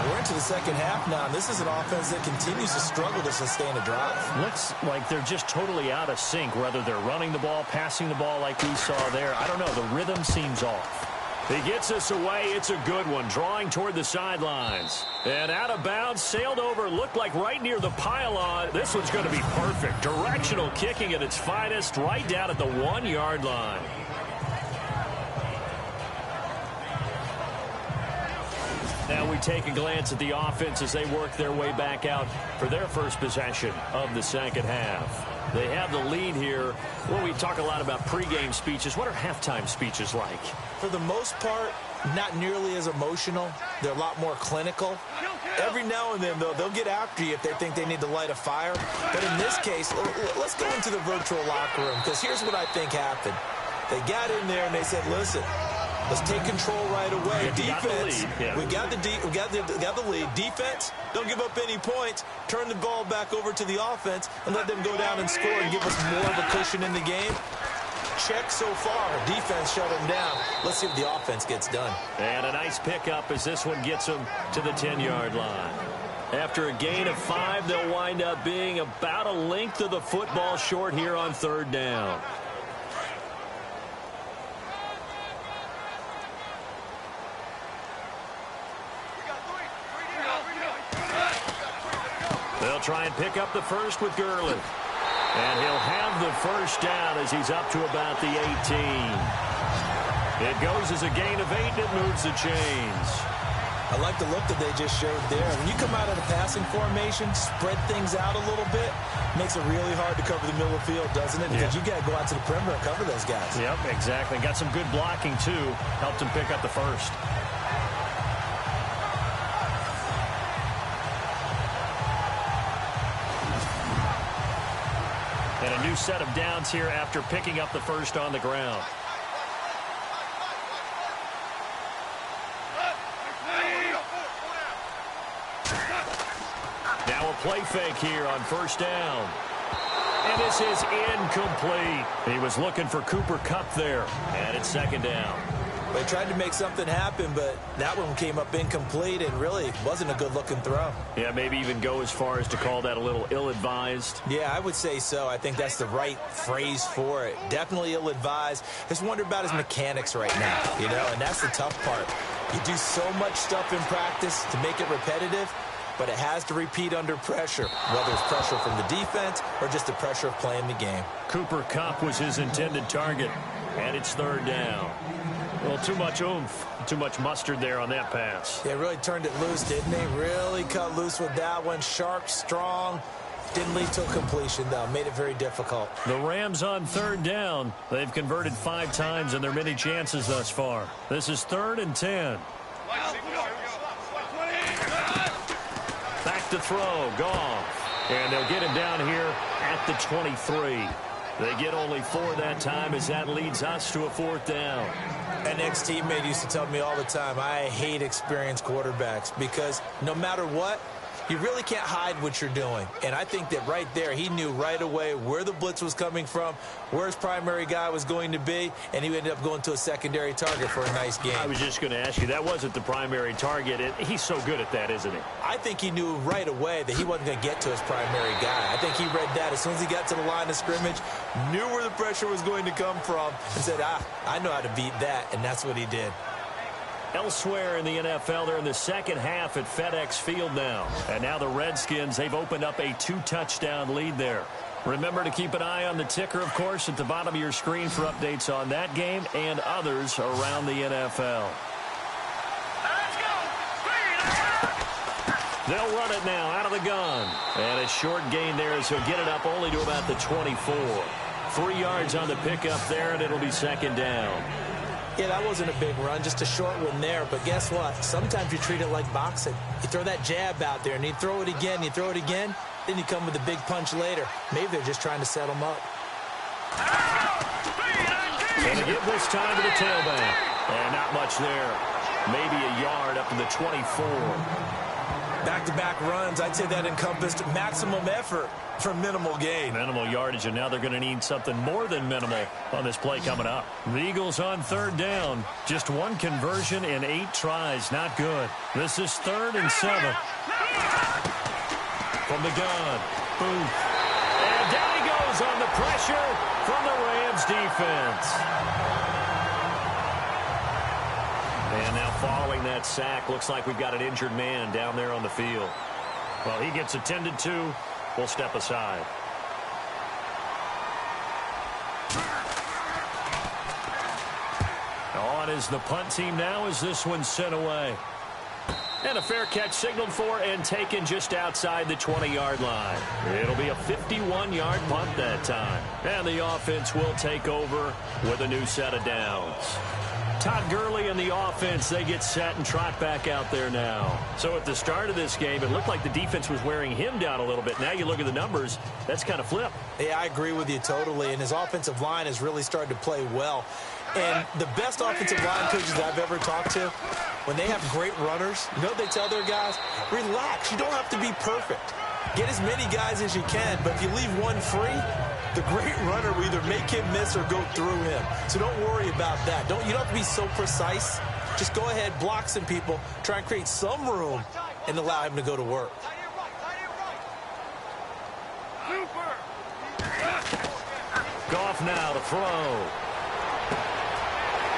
We're into the second half now. This is an offense that continues to struggle to sustain a drive. Looks like they're just totally out of sync, whether they're running the ball, passing the ball like we saw there. I don't know. The rhythm seems off. He gets us away. It's a good one, drawing toward the sidelines. And out of bounds, sailed over, looked like right near the pylon. This one's going to be perfect. Directional kicking at its finest, right down at the 1-yard line. Now we take a glance at the offense as they work their way back out for their first possession of the second half. They have the lead here. Well, we talk a lot about pregame speeches. What are halftime speeches like? For the most part, not nearly as emotional. They're a lot more clinical. Every now and then, though, they'll get after you if they think they need to light a fire. But in this case, let's go into the virtual locker room, because here's what I think happened. They got in there and they said, listen, let's take control right away. Defense, we got the lead. Defense, don't give up any points. Turn the ball back over to the offense and let them go down and score and give us more of a cushion in the game. Check so far. Defense shut them down. Let's see if the offense gets done. And a nice pickup as this one gets them to the 10-yard line. After a gain of 5, they'll wind up being about a length of the football short here on third down. They'll try and pick up the first with Glen. And he'll have the first down as he's up to about the 18. It goes as a gain of 8, and it moves the chains. I like the look that they just showed there. When you come out of the passing formation, spread things out a little bit, makes it really hard to cover the middle of the field, doesn't it? Because you got to go out to the perimeter and cover those guys. Yep, exactly. Got some good blocking, too. Helped him pick up the first. And a new set of downs here after picking up the first on the ground. Now a play fake here on first down. And this is incomplete. He was looking for Cooper Kupp there. And it's second down. They tried to make something happen, but that one came up incomplete and really wasn't a good-looking throw. Yeah, maybe even go as far as to call that a little ill-advised. Yeah, I would say so. I think that's the right phrase for it. Definitely ill-advised. Just wonder about his mechanics right now, you know, and that's the tough part. You do so much stuff in practice to make it repetitive, but it has to repeat under pressure, whether it's pressure from the defense or just the pressure of playing the game. Cooper Kupp was his intended target, and it's third down. Well, too much oomph, too much mustard there on that pass. They really turned it loose, didn't they? Really cut loose with that one. Sharp, strong. Didn't lead to a completion, though. Made it very difficult. The Rams on third down. They've converted 5 times in their many chances thus far. This is 3rd and 10. Back to throw. Goff. And they'll get him down here at the 23. They get only 4 that time as that leads us to a 4th down. An ex-teammate used to tell me all the time, I hate experienced quarterbacks because no matter what, you really can't hide what you're doing. And I think that right there, he knew right away where the blitz was coming from, where his primary guy was going to be, and he ended up going to a secondary target for a nice game. I was just going to ask you, that wasn't the primary target. He's so good at that, isn't he? I think he knew right away that he wasn't going to get to his primary guy. I think he read that as soon as he got to the line of scrimmage, knew where the pressure was going to come from, and said, I know how to beat that, and that's what he did. Elsewhere in the NFL, they're in the second half at FedEx Field now. And now the Redskins, they've opened up a 2-touchdown lead there. Remember to keep an eye on the ticker, of course, at the bottom of your screen for updates on that game and others around the NFL. They'll run it now out of the gun. And a short gain there as he'll get it up only to about the 24. 3 yards on the pickup there, and it'll be second down. Yeah, that wasn't a big run, just a short one there. But guess what? Sometimes you treat it like boxing. You throw that jab out there, and you throw it again, then you come with a big punch later. Maybe they're just trying to set them up. And to get this time to the tailback. And not much there. Maybe a yard up to the 24. Back-to-back runs, I'd say that encompassed maximum effort for minimal gain. Minimal yardage, and now they're going to need something more than minimal on this play coming up. The Eagles on third down. Just 1 conversion in 8 tries. Not good. This is 3rd and 7. From the gun. Booth. And down he goes on the pressure from the Rams defense. And now following that sack, looks like we've got an injured man down there on the field. Well, he gets attended to. We'll step aside. On is the punt team now as this one's sent away. And a fair catch signaled for and taken just outside the 20-yard line. It'll be a 51-yard punt that time. And the offense will take over with a new set of downs. Todd Gurley and the offense, they get set and trot back out there now. So at the start of this game, it looked like the defense was wearing him down a little bit. Now you look at the numbers, that's kind of flipped. Yeah, I agree with you totally. And his offensive line has really started to play well. And the best offensive line coaches I've ever talked to, when they have great runners, you know what they tell their guys? Relax. You don't have to be perfect. Get as many guys as you can, but if you leave one free, the great runner will either make him miss or go through him. So don't worry about that. You don't have to be so precise. Just go ahead, block some people, try and create some room, and allow him to go to work. Goff now to throw.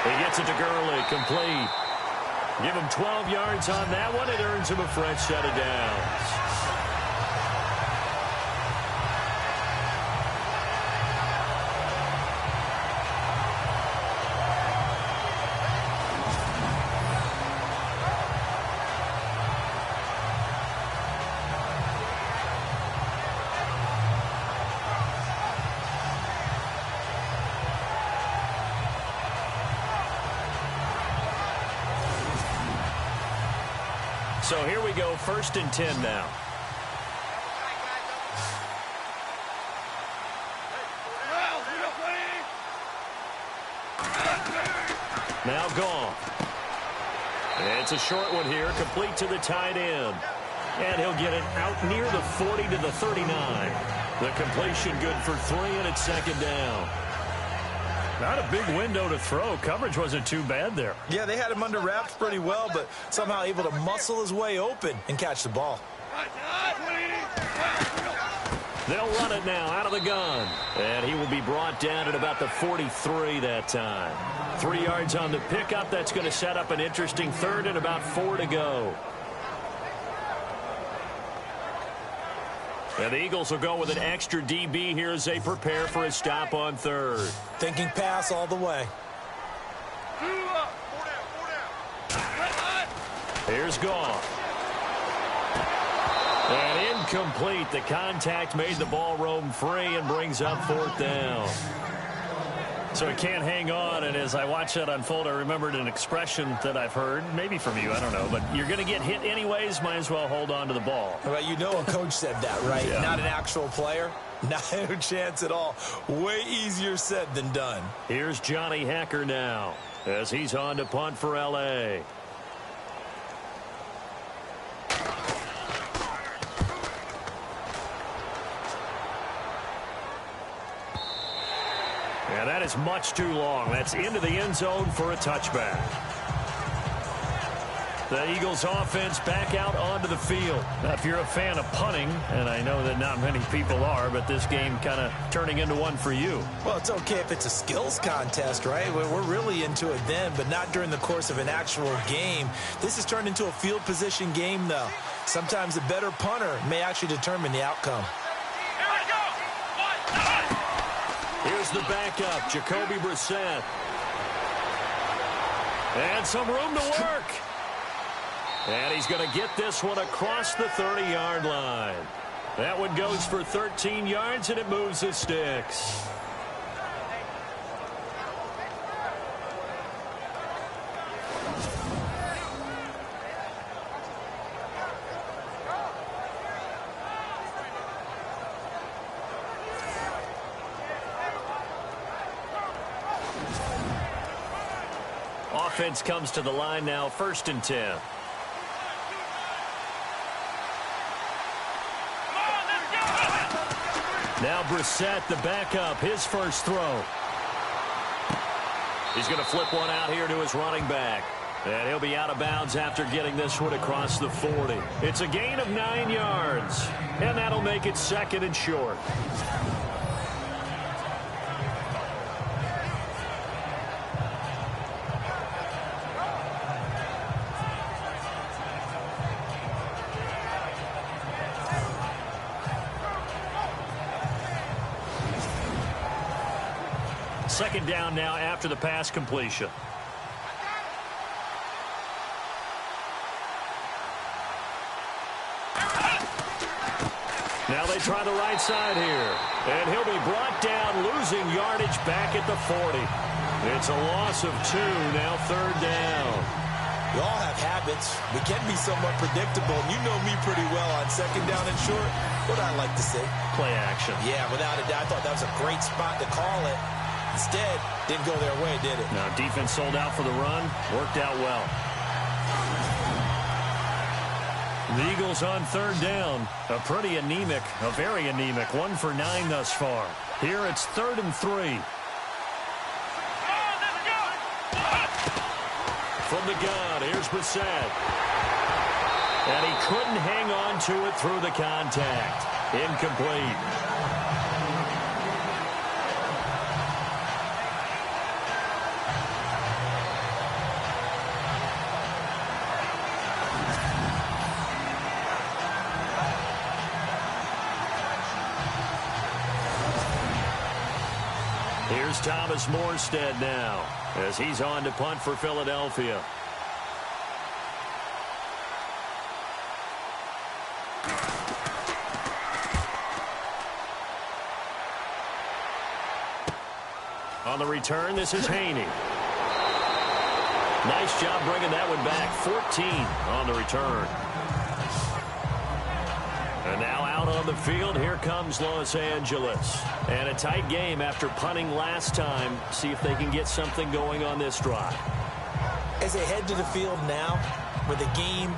He gets it to Gurley, complete. Give him 12 yards on that one. It earns him a fresh set of downs. So here we go, 1st and 10 now. Now gone. It's a short one here, complete to the tight end. And he'll get it out near the 40 to the 39. The completion good for 3, and it's 2nd down. Not a big window to throw. Coverage wasn't too bad there. Yeah, they had him under wraps pretty well, but somehow able to muscle his way open and catch the ball. They'll run it now out of the gun. And he will be brought down at about the 43 that time. 3 yards on the pickup. That's going to set up an interesting 3rd and about 4 to go. And the Eagles will go with an extra DB here as they prepare for a stop on 3rd. Thinking pass all the way. Here's Goff. And incomplete. The contact made the ball roam free and brings up 4th down. So it can't hang on, and as I watch that unfold, I remembered an expression that I've heard, maybe from you, I don't know, but you're going to get hit anyways, might as well hold on to the ball. Well, you know a coach said that, right? Yeah. Not an actual player. No chance at all. Way easier said than done. Here's Johnny Hacker now as he's on to punt for L.A. And that is much too long. That's into the end zone for a touchback. The Eagles offense back out onto the field. Now, if you're a fan of punting, and I know that not many people are, but this game kind of turning into one for you. Well, it's okay if it's a skills contest, right? We're really into it then, but not during the course of an actual game. This has turned into a field position game, though. Sometimes the better punter may actually determine the outcome. Here's the backup, Jacoby Brissett. And some room to work. And he's going to get this one across the 30-yard line. That one goes for 13 yards, and it moves the sticks. Offense comes to the line now, 1st and 10. Now Brissett, the backup, his first throw. He's going to flip one out here to his running back. And he'll be out of bounds after getting this one across the 40. It's a gain of 9 yards. And that'll make it 2nd and short. Second down now after the pass completion. Now they try the right side here. And he'll be brought down, losing yardage back at the 40. It's a loss of 2, now third down. We all have habits. We can be somewhat predictable. And you know me pretty well on second down and short. What I like to say? Play action. Yeah, without a doubt. I thought that was a great spot to call it. Instead, didn't go their way, did it? Now defense sold out for the run. Worked out well. The Eagles on third down. A pretty anemic, a very anemic 1 for 9 thus far. Here it's 3rd and 3. From the gun, here's Brissett. And he couldn't hang on to it through the contact. Incomplete. Here's Thomas Morstead now as he's on to punt for Philadelphia. On the return, this is Haney. Nice job bringing that one back. 14 on the return. And now out on the field, here comes Los Angeles. And a tight game after punting last time. See if they can get something going on this drive. As they head to the field now, with the game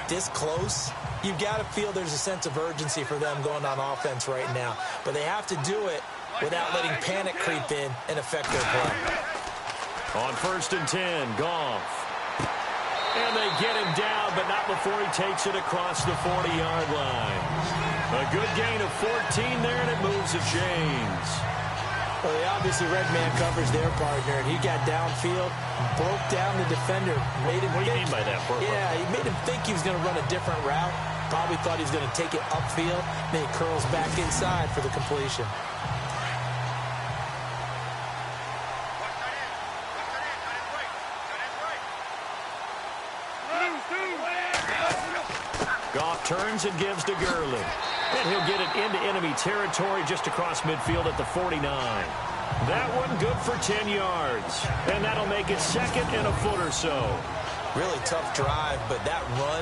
this close, you've got to feel there's a sense of urgency for them going on offense right now. But they have to do it without letting panic creep in and affect their play. On 1st and 10, Goff. And they get him down, but not before he takes it across the 40-yard line. A good gain of 14 there, and it moves the chains. Well, they obviously red man covers their partner, and he got downfield, broke down the defender. Made him what do you mean by that? Yeah, he made him think he was going to run a different route. Probably thought he was going to take it upfield. Then he curls back inside for the completion. Goff turns and gives to Gurley. And he'll get it into enemy territory just across midfield at the 49. That one good for 10 yards. And that'll make it 2nd and a foot or so. Really tough drive, but that run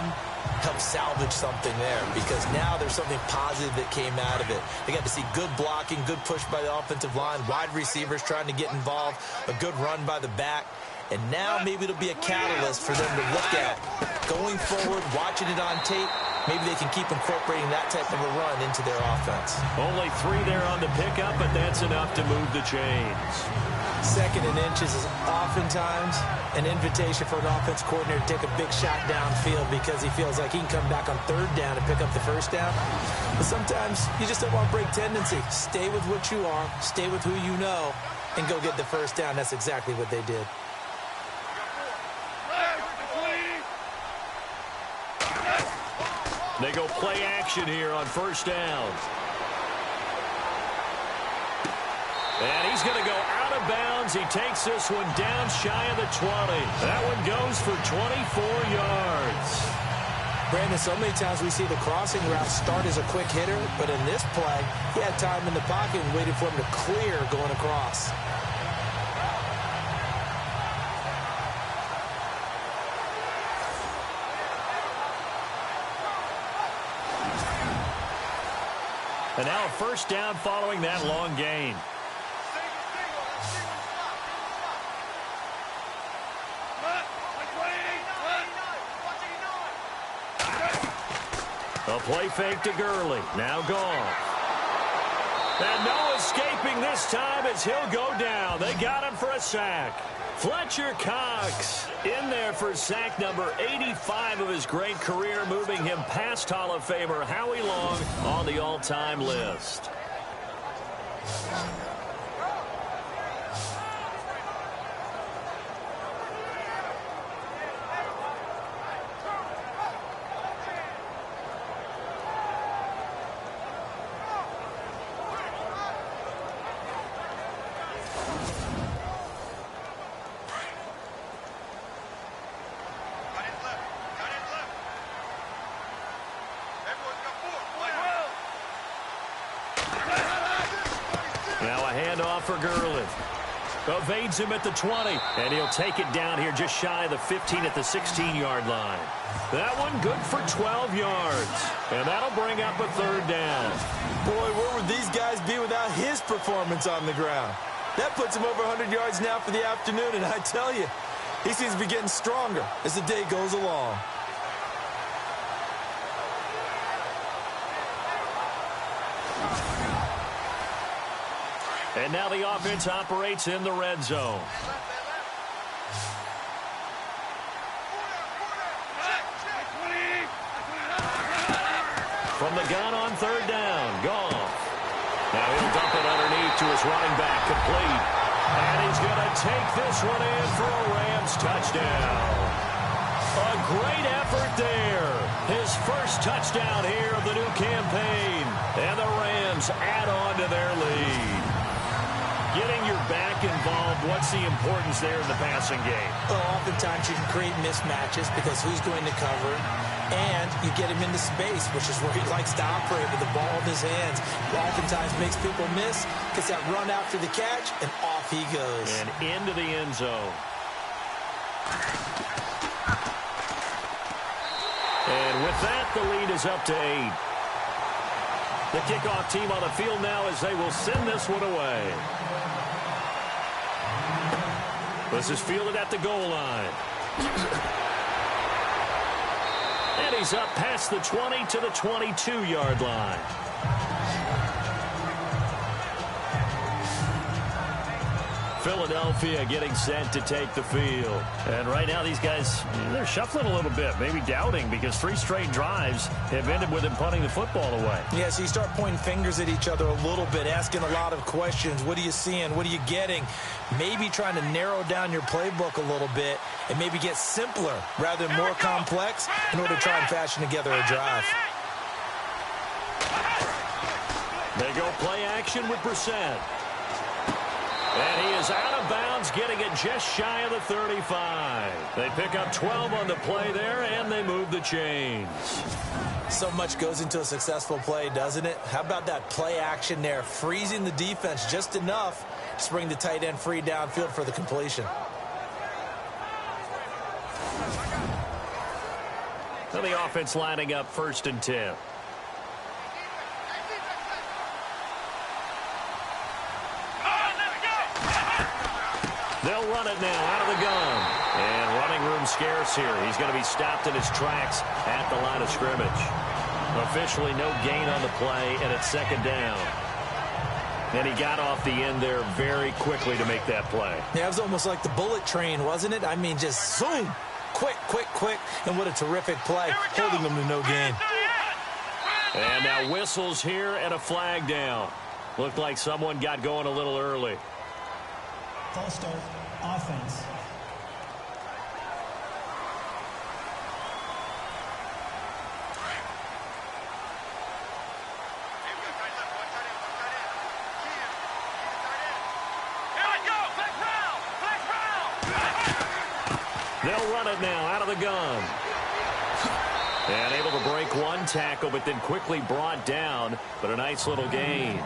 helped salvage something there because now there's something positive that came out of it. They got to see good blocking, good push by the offensive line, wide receivers trying to get involved, a good run by the back. And now maybe it'll be a catalyst for them to look at going forward, watching it on tape. Maybe they can keep incorporating that type of a run into their offense. Only 3 there on the pickup, but that's enough to move the chains. 2nd and inches is oftentimes an invitation for an offense coordinator to take a big shot downfield because he feels like he can come back on 3rd down and pick up the 1st down. But sometimes you just don't want to break tendency. Stay with what you are, stay with who you know, and go get the 1st down. That's exactly what they did. They go play action here on 1st down. And he's going to go out of bounds. He takes this one down shy of the 20. That one goes for 24 yards. Brandon, so many times we see the crossing route start as a quick hitter, but in this play, he had time in the pocket and waited for him to clear going across. And now a 1st down following that long gain. A play fake to Gurley. Now Goff. And no escaping this time as he'll go down. They got him for a sack. Fletcher Cox in there for sack number 85 of his great career, moving him past Hall of Famer Howie Long on the all-time list. for Glen. Evades him at the 20, and he'll take it down here just shy of the 15 at the 16-yard line. That one good for 12 yards, and that'll bring up a third down. Boy, where would these guys be without his performance on the ground? That puts him over 100 yards now for the afternoon, and I tell you, he seems to be getting stronger as the day goes along. And now the offense operates in the red zone. From the gun on third down, Goff. Now he'll dump it underneath to his running back, complete. And he's going to take this one in for a Rams touchdown. A great effort there. His first touchdown here of the new campaign. And the Rams add on to their lead. Getting your back involved, what's the importance there in the passing game? Well, oftentimes you can create mismatches because who's going to cover, and you get him into space, which is where he likes to operate with the ball in his hands. Oftentimes makes people miss, gets that run after the catch, and off he goes. And into the end zone. And with that, the lead is up to 8. The kickoff team on the field now as they will send this one away. This is fielded at the goal line. And he's up past the 20 to the 22-yard line. Philadelphia getting set to take the field. And right now these guys, they're shuffling a little bit, maybe doubting, because 3 straight drives have ended with them punting the football away. Yeah, so you start pointing fingers at each other a little bit, asking a lot of questions. What are you seeing? What are you getting? Maybe trying to narrow down your playbook a little bit and maybe get simpler rather than more complex in order to try and fashion together a drive. They go play action with Brissett. And he is out of bounds, getting it just shy of the 35. They pick up 12 on the play there, and they move the chains. So much goes into a successful play, doesn't it? How about that play action there, freezing the defense just enough to bring the tight end free downfield for the completion. So the offense lining up 1st and 10. They'll run it now out of the gun. And running room scarce here. He's going to be stopped in his tracks at the line of scrimmage. Officially no gain on the play, and it's 2nd down. And he got off the end there very quickly to make that play. Yeah, it was almost like the bullet train, wasn't it? I mean, just zoom. Quick, quick, quick. And what a terrific play, holding them to no gain. And now whistles here and a flag down. Looked like someone got going a little early. False start, offense. They'll run it now out of the gun. And able to break one tackle, but then quickly brought down. But a nice little gain.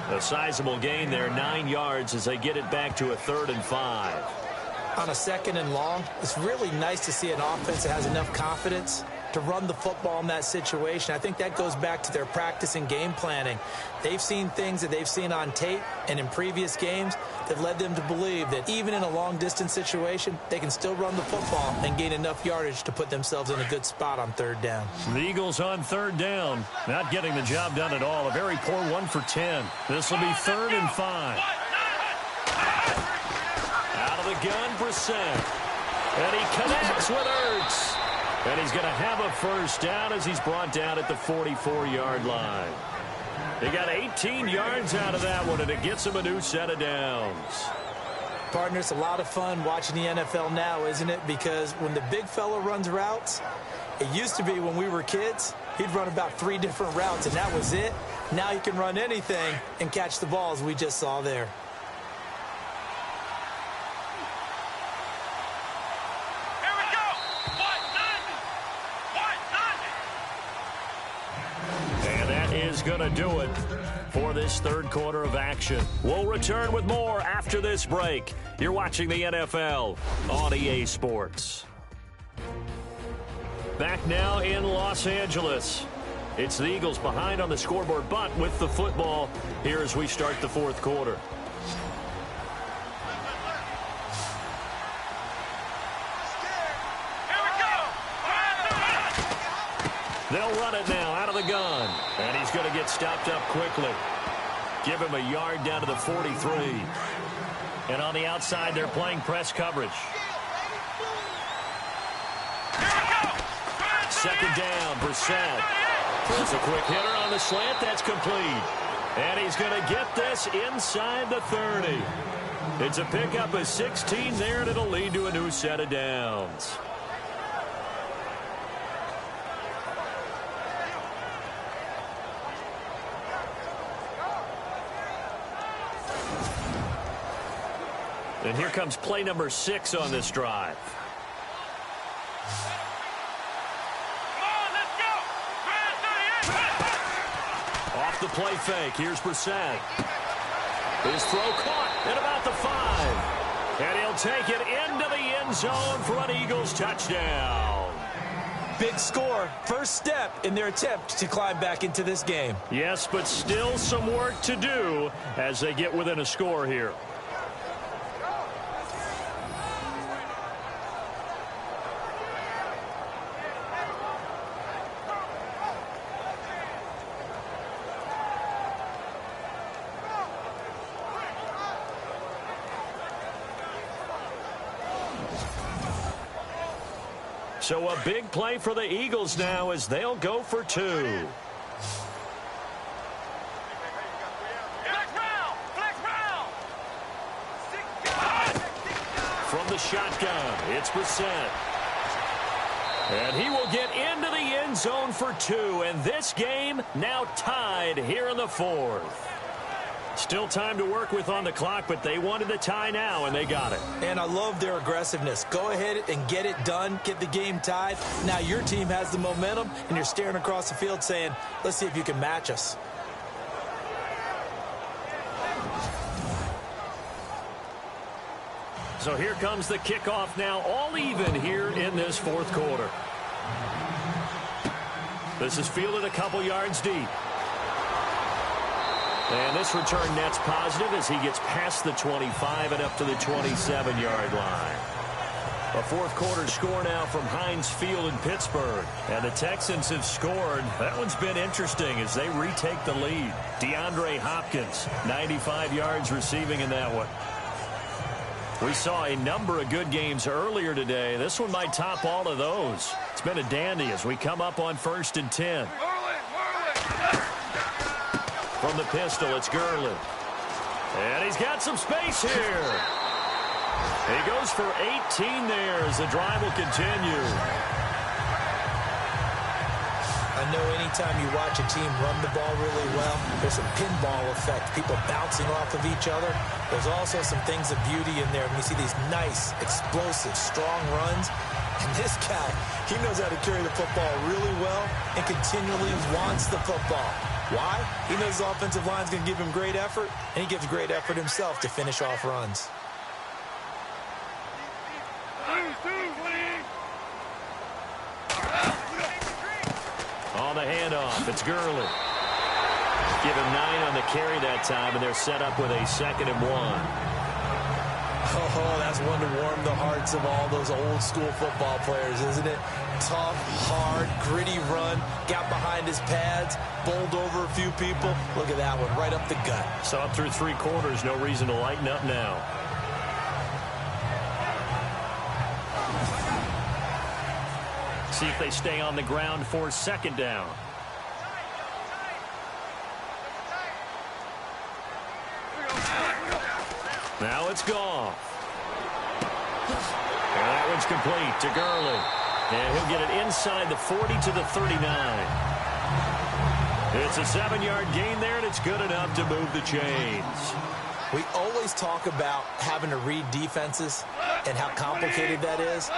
A sizable gain there, 9 yards as they get it back to a 3rd and 5. On a 2nd and long, it's really nice to see an offense that has enough confidence to run the football in that situation. I think that goes back to their practice and game planning. They've seen things that they've seen on tape and in previous games that led them to believe that even in a long-distance situation, they can still run the football and gain enough yardage to put themselves in a good spot on 3rd down. The Eagles on 3rd down, not getting the job done at all. A very poor 1 for 10. This will be 3rd and 5. Out of the gun, Brissett. And he connects with Ertz. And he's going to have a 1st down as he's brought down at the 44-yard line. He got 18 yards out of that one, and it gets him a new set of downs. Partner, it's a lot of fun watching the NFL now, isn't it? Because when the big fella runs routes, it used to be when we were kids, he'd run about 3 different routes, and that was it. Now he can run anything and catch the balls we just saw there. Going to do it for this third quarter of action. We'll return with more after this break. You're watching the NFL on EA Sports. Back now in Los Angeles. It's the Eagles behind on the scoreboard, but with the football here as we start the fourth quarter. They'll run it now out of the gun. And he's going to get stopped up quickly. Give him a yard down to the 43. And on the outside, they're playing press coverage. Second down, Brissett. There's a quick hitter on the slant. That's complete. And he's going to get this inside the 30. It's a pickup of 16 there, and it'll lead to a new set of downs. And here comes play number 6 on this drive. Off the play fake. Here's Brissett. His throw caught at about the 5. And he'll take it into the end zone for an Eagles touchdown. Big score. First step in their attempt to climb back into this game. Yes, but still some work to do as they get within a score here. So a big play for the Eagles now as they'll go for 2. From the shotgun, it's Brissett. And he will get into the end zone for 2. And this game now tied here in the 4th. Still time to work with on the clock, but they wanted the tie now, and they got it. And I love their aggressiveness. Go ahead and get it done, get the game tied. Now your team has the momentum, and you're staring across the field saying, let's see if you can match us. So here comes the kickoff now, all even here in this fourth quarter. This is fielded a couple yards deep. And this return net's positive as he gets past the 25 and up to the 27-yard line. A fourth quarter score now from Heinz Field in Pittsburgh. And the Texans have scored. That one's been interesting as they retake the lead. DeAndre Hopkins, 95 yards receiving in that one. We saw a number of good games earlier today. This one might top all of those. It's been a dandy as we come up on 1st and 10. From the pistol, it's Glen. And he's got some space here. He goes for 18 there as the drive will continue. I know anytime you watch a team run the ball really well, there's a pinball effect, people bouncing off of each other. There's also some things of beauty in there. When you see these nice, explosive, strong runs, and this guy, he knows how to carry the football really well and continually wants the football. Why? He knows the offensive line's going to give him great effort, and he gives great effort himself to finish off runs. On the handoff, it's Glen. Give him 9 on the carry that time, and they're set up with a 2nd and 1. Oh, that's one to warm the hearts of all those old school football players, isn't it? Tough, hard, gritty run, got behind his pads, bowled over a few people. Look at that one, right up the gut. So up through 3 quarters, no reason to lighten up now. See if they stay on the ground for 2nd down. Now it's Goff. And that one's complete to Glen. And he'll get it inside the 40 to the 39. It's a 7-yard gain there, and it's good enough to move the chains. We always talk about having to read defenses and how complicated that is.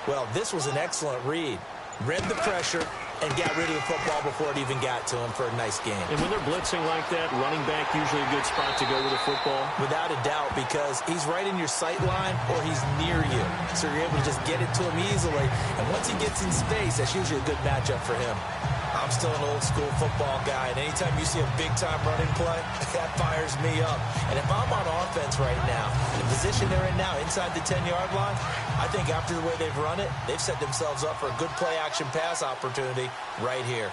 Well, this was an excellent read. Read the pressure, and got rid of the football before it even got to him for a nice game. And when they're blitzing like that, running back usually a good spot to go with the football? Without a doubt, because he's right in your sight line or he's near you. So you're able to just get it to him easily. And once he gets in space, that's usually a good matchup for him. I'm still an old-school football guy, and anytime you see a big-time running play, that fires me up. And if I'm on offense right now, the position they're in now, inside the 10-yard line, I think after the way they've run it, they've set themselves up for a good play-action pass opportunity right here.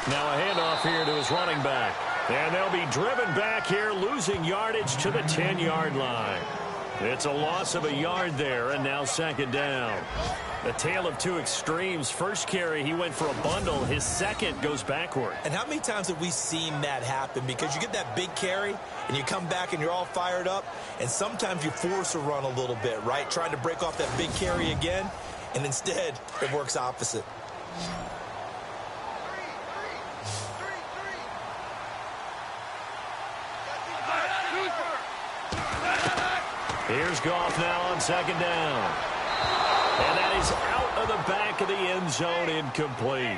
Now a handoff here to his running back. And they'll be driven back here, losing yardage to the 10-yard line. It's a loss of a yard there, and now second down. The tale of two extremes. First carry, he went for a bundle. His second goes backward. And how many times have we seen that happen? Because you get that big carry, and you come back, and you're all fired up, and sometimes you force a run a little bit, right? Trying to break off that big carry again, and instead, it works opposite. Here's Goff now on second down. And that is out of the back of the end zone, incomplete.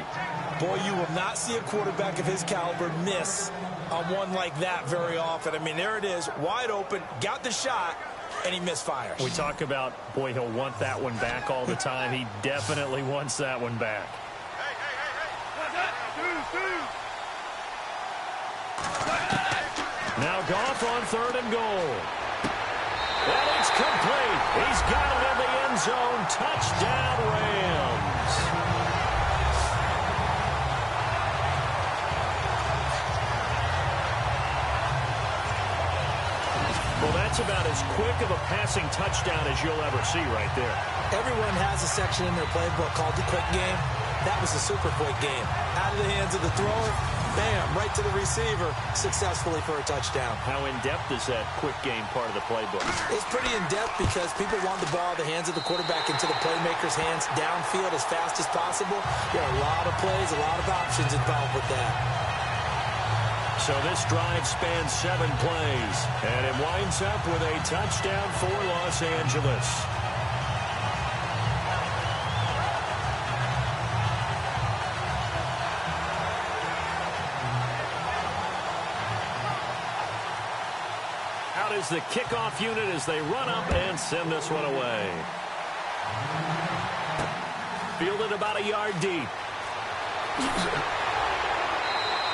Boy, you will not see a quarterback of his caliber miss on one like that very often. I mean, there it is, wide open, got the shot, and he misfires. We talk about, boy, he'll want that one back all the time. He definitely wants that one back. Now Goff on third and goal. And it's complete. He's got it in the end zone. Touchdown, Rams. Well, that's about as quick of a passing touchdown as you'll ever see right there. Everyone has a section in their playbook called the quick game. That was a super quick game. Out of the hands of the thrower, bam, right to the receiver, successfully for a touchdown. How in-depth is that quick game part of the playbook? It's pretty in-depth because people want the ball out of the hands of the quarterback into the playmaker's hands downfield as fast as possible. There are a lot of plays, a lot of options involved with that. So this drive spans 7 plays, and it winds up with a touchdown for Los Angeles. Out is the kickoff unit as they run up and send this one away. Fielded about a yard deep.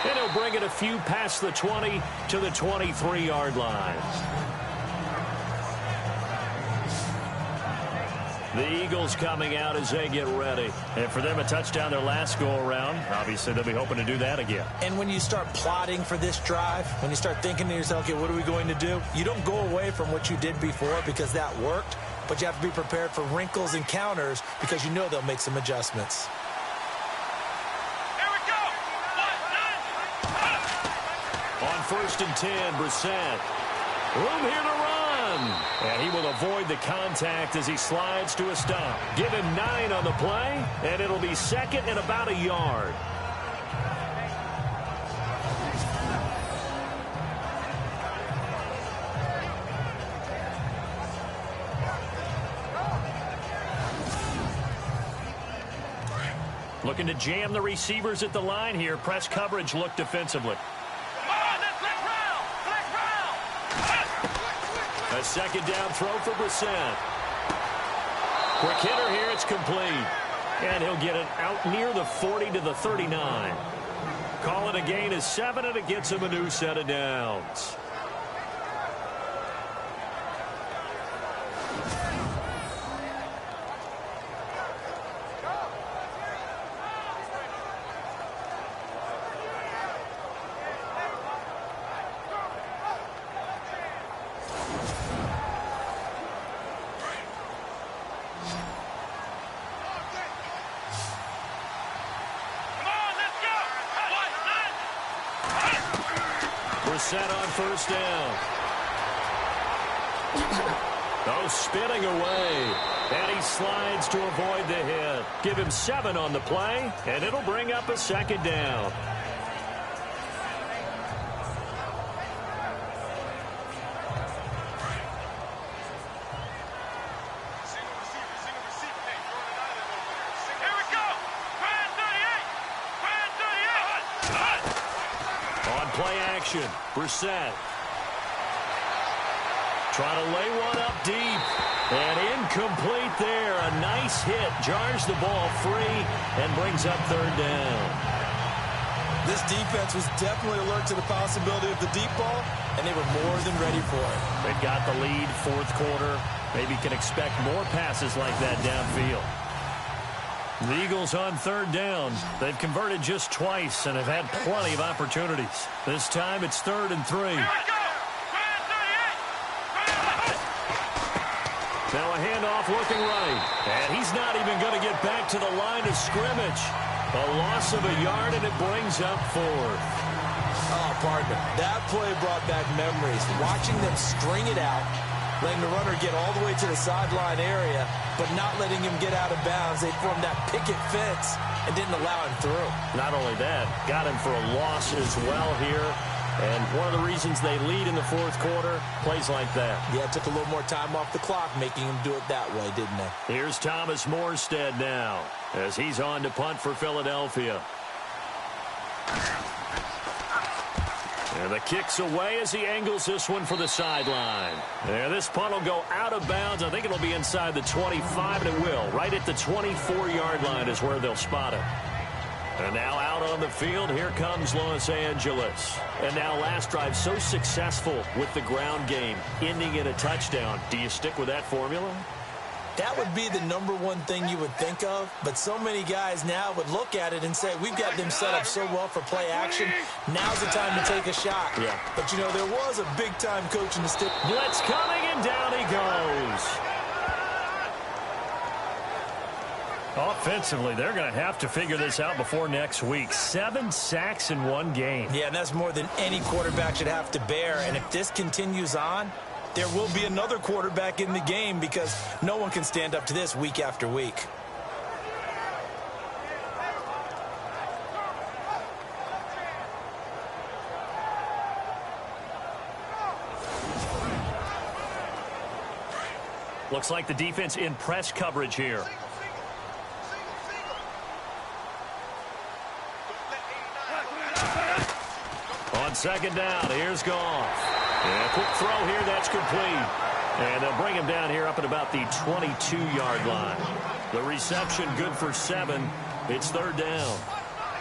And he'll bring it a few past the 20 to the 23-yard line. The Eagles coming out as they get ready. And for them, a touchdown their last go-around. Obviously, they'll be hoping to do that again. And when you start plotting for this drive, when you start thinking to yourself, okay, what are we going to do? You don't go away from what you did before because that worked, but you have to be prepared for wrinkles and counters because you know they'll make some adjustments. On 1st and 10, Brissett. Room here to run. And he will avoid the contact as he slides to a stop. Give him 9 on the play, and it'll be second and about a yard. Looking to jam the receivers at the line here. Press coverage look defensively. A second down throw for Brissett. Quick hitter here, it's complete. And he'll get it out near the 40 to the 39. Call it a gain of 7, and it gets him a new set of downs. Set on first down. Oh, spinning away. And he slides to avoid the hit. Give him 7 on the play, and it'll bring up a second down. play action. Brissett. Trying to lay one up deep. And incomplete there. A nice hit. Jars the ball free and brings up third down. This defense was definitely alert to the possibility of the deep ball, and they were more than ready for it. They've got the lead, fourth quarter. Maybe can expect more passes like that downfield. The Eagles on third down. They've converted just twice and have had plenty of opportunities. This time it's 3rd and 3. Now a handoff looking right. And he's not even going to get back to the line of scrimmage. A loss of a yard, and it brings up 4th. Oh, pardon me. That play brought back memories. Watching them string it out, letting the runner get all the way to the sideline area, but not letting him get out of bounds. They formed that picket fence and didn't allow him through. Not only that, got him for a loss as well here. And one of the reasons they lead in the fourth quarter, plays like that. Yeah, it took a little more time off the clock, making him do it that way, didn't it? Here's Thomas Morstead now, as he's on to punt for Philadelphia. And the kick's away as he angles this one for the sideline. And this punt will go out of bounds. I think it'll be inside the 25, and it will. Right at the 24-yard line is where they'll spot it. And now out on the field, here comes Los Angeles. And now last drive so successful with the ground game, ending in a touchdown. Do you stick with that formula? That would be the number one thing you would think of, but so many guys now would look at it and say, we've got them set up so well for play action, now's the time to take a shot. Yeah. But, you know, there was a big-time coach in the stick. Blitz coming, and down he goes. Offensively, they're going to have to figure this out before next week. 7 sacks in one game. Yeah, and that's more than any quarterback should have to bear. And if this continues on, there will be another quarterback in the game because no one can stand up to this week after week. Looks like the defense in press coverage here. On second down, here's Goff. And a quick throw here, that's complete. And they'll bring him down here up at about the 22-yard line. The reception good for 7. It's third down.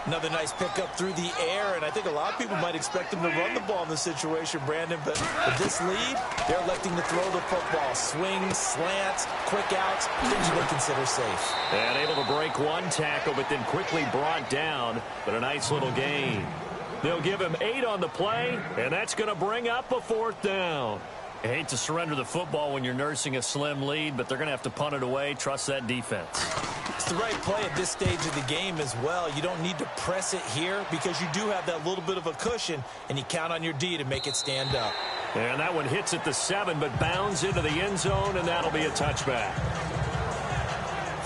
Another nice pickup through the air, and I think a lot of people might expect him to run the ball in this situation, Brandon, but with this lead, they're electing to throw the football. Swings, slants, quick outs, things you would consider safe. And able to break one tackle, but then quickly brought down, but a nice little gain. They'll give him 8 on the play, and that's going to bring up a 4th down. You hate to surrender the football when you're nursing a slim lead, but they're going to have to punt it away. Trust that defense. It's the right play at this stage of the game as well. You don't need to press it here because you do have that little bit of a cushion, and you count on your D to make it stand up. And that one hits at the 7, but bounds into the end zone, and that'll be a touchback.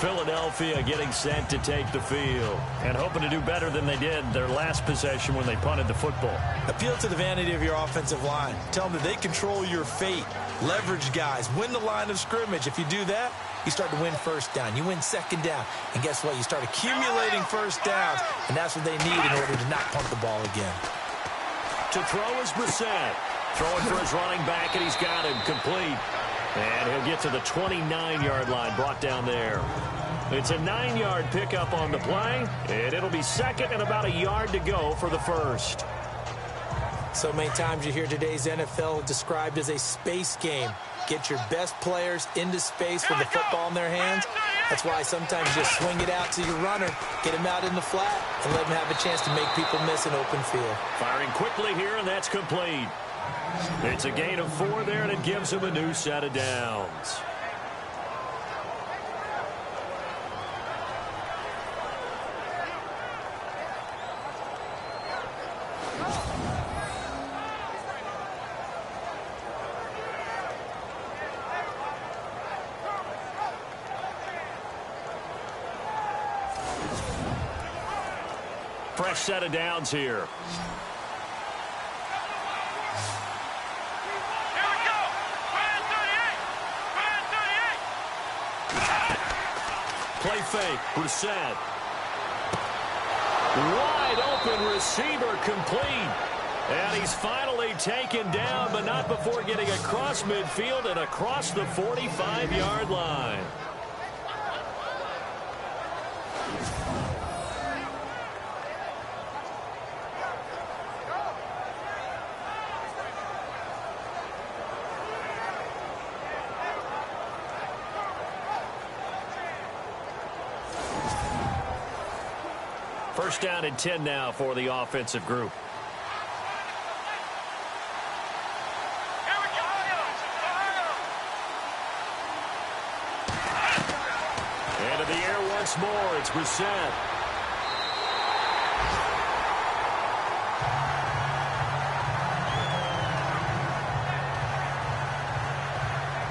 Philadelphia getting set to take the field and hoping to do better than they did their last possession when they punted the football. Appeal to the vanity of your offensive line. Tell them that they control your fate. Leverage guys. Win the line of scrimmage. If you do that, you start to win first down. You win second down. And guess what? You start accumulating first downs. And that's what they need in order to not punt the ball again. To throw is Brissett. Throwing for his running back, and he's got him complete. And he'll get to the 29-yard line, brought down there. It's a 9-yard pickup on the play, and it'll be second and about a yard to go for the first. So many times you hear today's NFL described as a space game. Get your best players into space with the football in their hands. That's why sometimes you just swing it out to your runner, get him out in the flat, and let him have a chance to make people miss an open field. Firing quickly here, and that's complete. It's a gain of 4 there, and it gives him a new set of downs. Fresh set of downs here. Play fake, Brissett. Wide open receiver complete. And he's finally taken down, but not before getting across midfield and across the 45-yard line. First down and 10 now for the offensive group. Into the air once more. It's Brissett.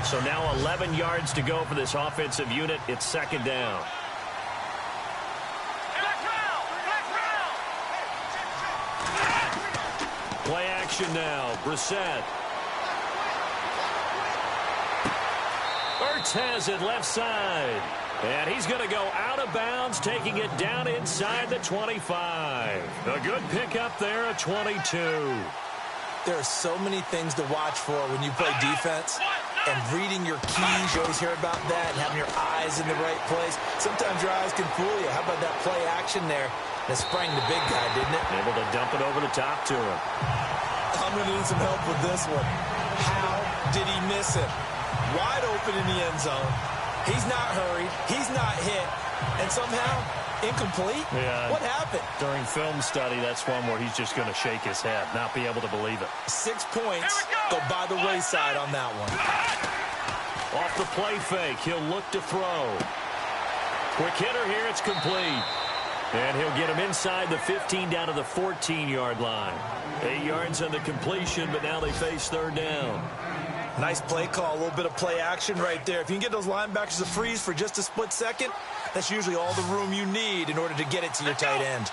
So now 11 yards to go for this offensive unit. It's second down. Play action now. Brissett. Ertz has it left side. And he's going to go out of bounds, taking it down inside the 25. A good pickup there at 22. There are so many things to watch for when you play defense. And reading your keys, you always hear about that, and having your eyes in the right place. Sometimes your eyes can fool you. How about that play action there? That sprang the big guy, didn't it? Able to dump it over the top to him. I'm going to need some help with this one. How did he miss it? Wide open in the end zone. He's not hurried. He's not hit. And somehow, incomplete? Yeah. What happened? During film study, that's one where he's just going to shake his head, not be able to believe it. 6 points go by the wayside on that one. Off the play fake, he'll look to throw. Quick hitter here, it's complete. And he'll get him inside the 15 down to the 14-yard line. 8 yards on the completion, but now they face third down. Nice play call, a little bit of play action right there. If you can get those linebackers to freeze for just a split second, that's usually all the room you need in order to get it to your tight end.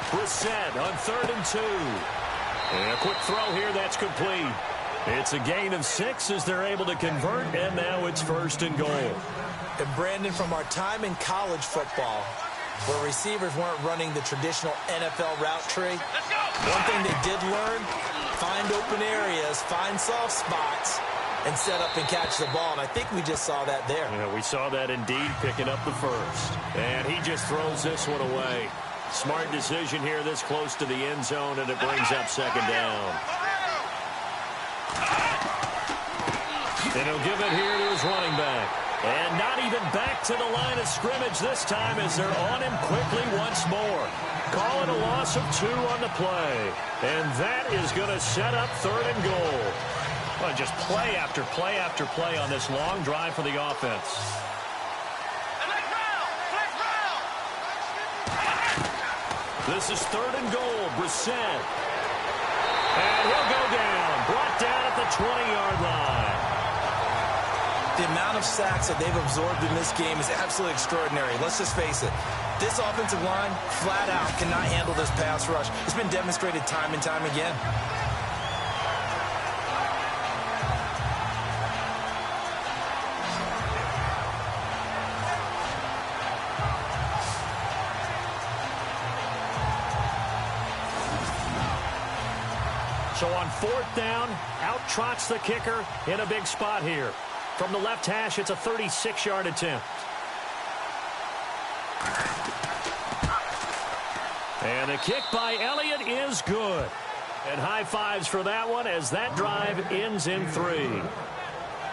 Brissett on 3rd and 2. And a quick throw here, that's complete. It's a gain of 6 as they're able to convert, and now it's 1st and goal. And Brandon, from our time in college football, where receivers weren't running the traditional NFL route tree, one thing they did learn, find open areas, find soft spots, and set up and catch the ball. And I think we just saw that there. Yeah, we saw that indeed, picking up the first. And he just throws this one away. Smart decision here this close to the end zone, and it brings up second down. And he'll give it here to his running back. And not even back to the line of scrimmage this time as they're on him quickly once more. Call it a loss of 2 on the play. And that is going to set up 3rd and goal. Well, just play after play after play on this long drive for the offense. This is 3rd and goal. Brissett. And he'll go down. Brought down at the 20-yard line. The amount of sacks that they've absorbed in this game is absolutely extraordinary. Let's just face it. This offensive line, flat out, cannot handle this pass rush. It's been demonstrated time and time again. So on 4th down, out trots the kicker in a big spot here. From the left hash, it's a 36-yard attempt. And the kick by Elliott is good. And high fives for that one as that drive ends in 3.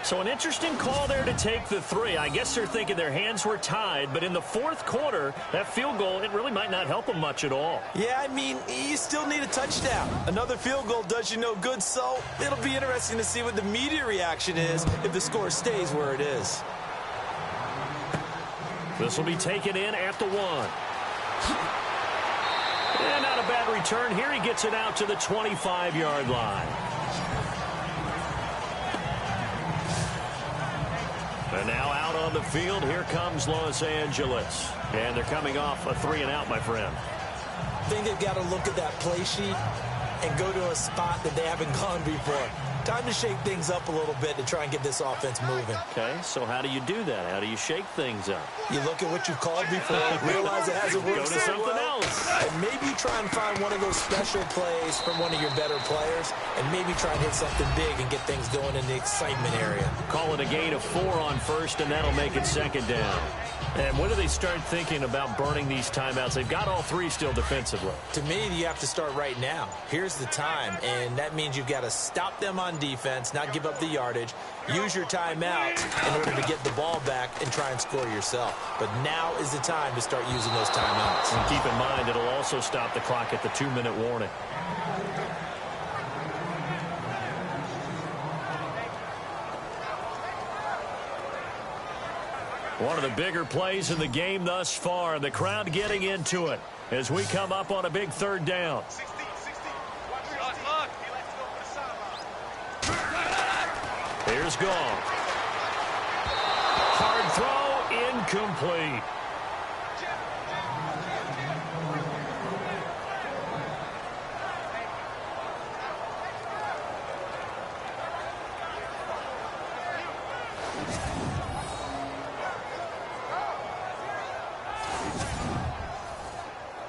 So an interesting call there to take the 3. I guess they're thinking their hands were tied, but in the 4th quarter, that field goal, it really might not help them much at all. Yeah, I mean, you still need a touchdown. Another field goal does you no good, so it'll be interesting to see what the media reaction is if the score stays where it is. This will be taken in at the 1. And not a bad return here. He gets it out to the 25-yard line. And now out on the field, here comes Los Angeles. And they're coming off a 3-and-out, my friend. I think they've got to look at that play sheet and go to a spot that they haven't gone before. Time to shake things up a little bit to try and get this offense moving. Okay, so how do you do that? How do you shake things up? You look at what you've called before, realize it hasn't worked Go to something else. and maybe try and find one of those special plays from one of your better players, and maybe try and hit something big and get things going in the excitement area. Call it a gain of 4 on first, and that'll make it second down. And when do they start thinking about burning these timeouts? They've got all 3 still defensively. To me, you have to start right now. Here's the time, and that means you've got to stop them on defense, not give up the yardage, use your timeouts in order to get the ball back and try and score yourself. But now is the time to start using those timeouts. And keep in mind, it'll also stop the clock at the 2-minute warning. One of the bigger plays in the game thus far. The crowd getting into it as we come up on a big third down. Here's Glen. Hard throw, incomplete.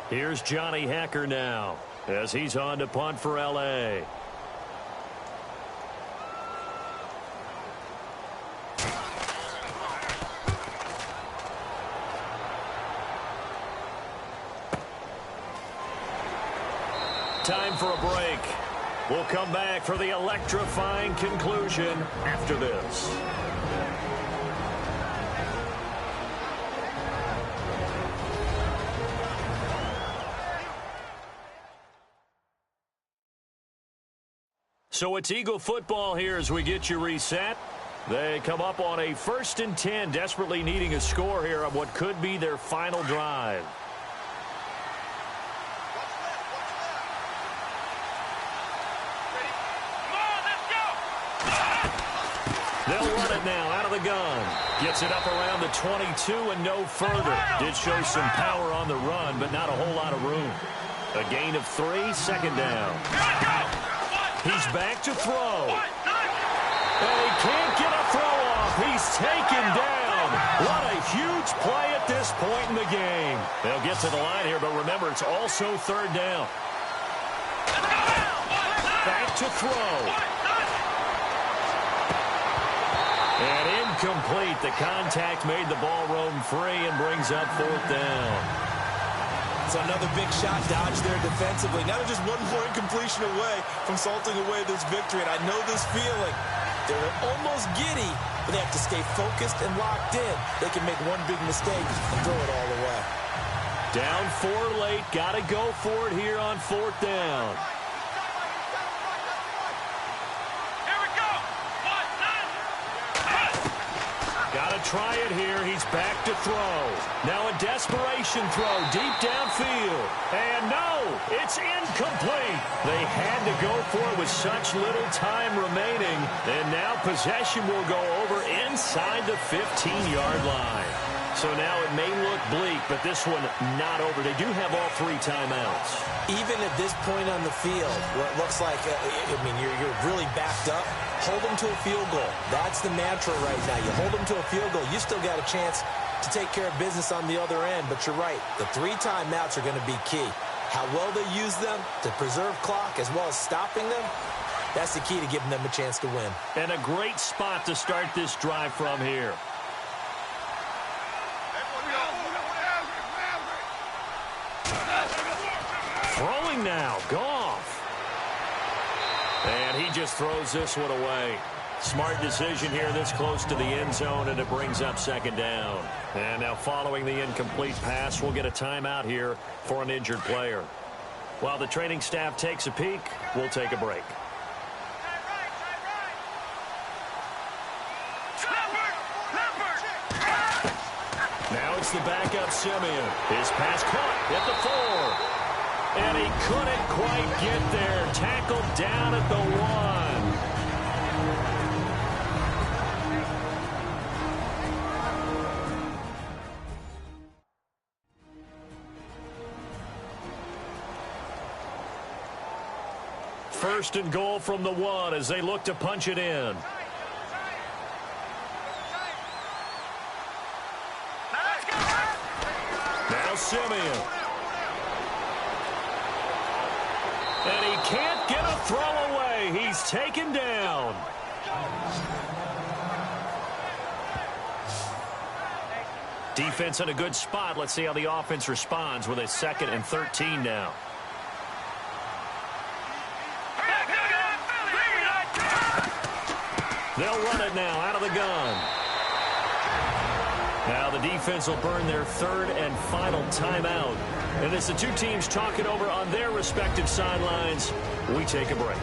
Here's Johnny Hacker now as he's on to punt for L.A. Time for a break. We'll come back for the electrifying conclusion after this. So it's Eagle football here as we get you reset. They come up on a 1st and 10, desperately needing a score here on what could be their final drive. They'll run it now out of the gun. Gets it up around the 22 and no further. Did show some power on the run, but not a whole lot of room. A gain of 3, second down. He's back to throw. And he can't get a throw off. He's taken down. What a huge play at this point in the game. They'll get to the line here, but remember, it's also 3rd down. Back to throw. And incomplete. The contact made the ball roam free and brings up 4th down. So another big shot dodged there defensively. Now they're just 1 more incompletion away from salting away this victory. And I know this feeling. They're almost giddy, but they have to stay focused and locked in. They can make one big mistake and throw it all away. Down 4 late. Got to go for it here on 4th down. Got to try it here. He's back to throw. Now a desperation throw deep downfield. And no, it's incomplete. They had to go for it with such little time remaining. And now possession will go over inside the 15-yard line. So now it may look bleak, but this one not over. They do have all 3 timeouts. Even at this point on the field, where it looks like, you're really backed up, hold them to a field goal. That's the mantra right now. You hold them to a field goal. You still got a chance to take care of business on the other end. But you're right. The 3 timeouts are going to be key. How well they use them to preserve clock as well as stopping them, that's the key to giving them a chance to win. And a great spot to start this drive from here. Throwing now, Goff. And he just throws this one away. Smart decision here this close to the end zone, and it brings up 2nd down. And now following the incomplete pass, we'll get a timeout here for an injured player. While the training staff takes a peek, we'll take a break. Now it's the backup Simeon. His pass caught at the 4. And he couldn't quite get there. Tackled down at the 1. First and goal from the 1 as they look to punch it in. Now Simeon. And he can't get a throw away. He's taken down. Defense in a good spot. Let's see how the offense responds with a 2nd and 13 now. They'll run it now out of the gun. Now the defense will burn their 3rd and final timeout. And as the two teams talk it over on their respective sidelines, we take a break.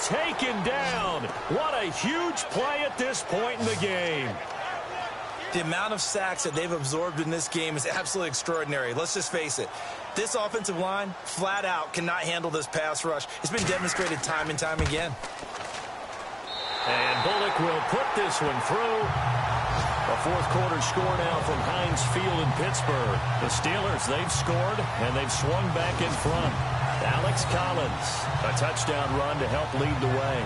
Taken down. What a huge play at this point in the game. The amount of sacks that they've absorbed in this game is absolutely extraordinary. Let's just face it. This offensive line, flat out, cannot handle this pass rush. It's been demonstrated time and time again. And Bullock will put this one through. A 4th quarter score now from Heinz Field in Pittsburgh. The Steelers, they've scored, and they've swung back in front. Alex Collins, a touchdown run to help lead the way.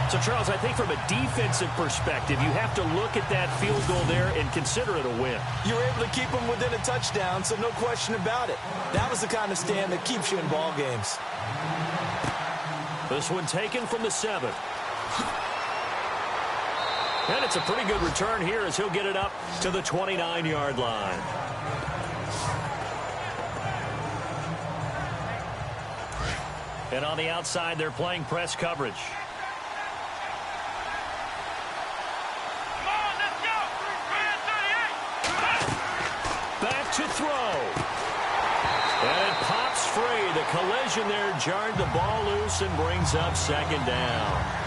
So, Charles, I think from a defensive perspective, you have to look at that field goal there and consider it a win. You were able to keep them within a touchdown, so no question about it. That was the kind of stand that keeps you in ball games. This one taken from the 7. And it's a pretty good return here as he'll get it up to the 29-yard line. And on the outside, they're playing press coverage. Back to throw. And it pops free. The collision there jarred the ball loose and brings up 2nd down.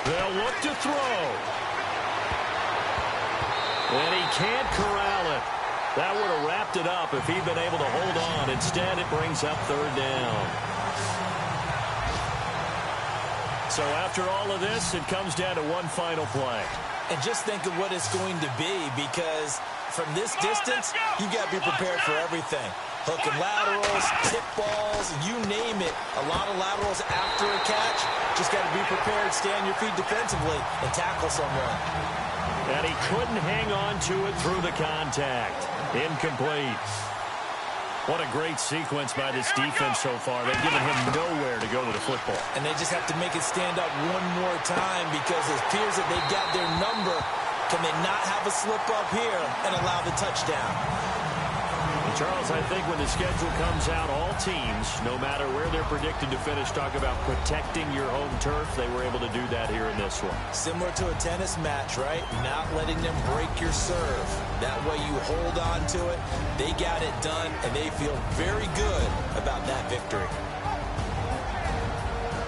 They'll look to throw. And he can't corral it. That would have wrapped it up if he'd been able to hold on. Instead, it brings up 3rd down. So after all of this, it comes down to one final play. And just think of what it's going to be, because from this distance, you got to be prepared for everything. Hook and laterals, tip balls, you name it. A lot of laterals after a catch. Just got to be prepared, stay on your feet defensively, and tackle someone. And he couldn't hang on to it through the contact. Incomplete. What a great sequence by this defense so far. They've given him nowhere to go with the football. And they just have to make it stand up one more time, because it appears that they've got their number. Can they not have a slip up here and allow the touchdown? Charles, I think when the schedule comes out, all teams, no matter where they're predicted to finish, talk about protecting your home turf. They were able to do that here in this one. Similar to a tennis match, right? Not letting them break your serve. That way you hold on to it. They got it done, and they feel very good about that victory.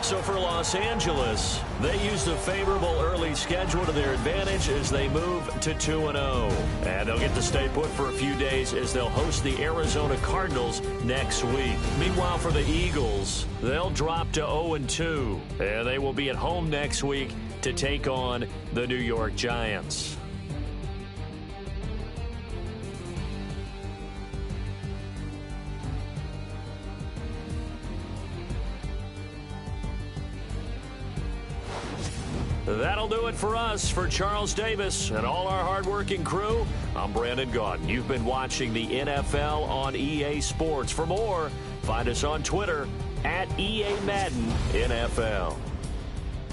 So for Los Angeles, they used a favorable early schedule to their advantage as they move to 2-0. And they'll get to stay put for a few days as they'll host the Arizona Cardinals next week. Meanwhile, for the Eagles, they'll drop to 0-2. And they will be at home next week to take on the New York Giants. That'll do it for us. For Charles Davis and all our hardworking crew, I'm Brandon Gaudin. You've been watching the NFL on EA Sports. For more, find us on Twitter at EA Madden NFL.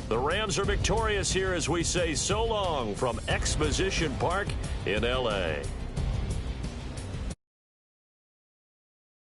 The Rams are victorious here as we say so long from Exposition Park in L.A.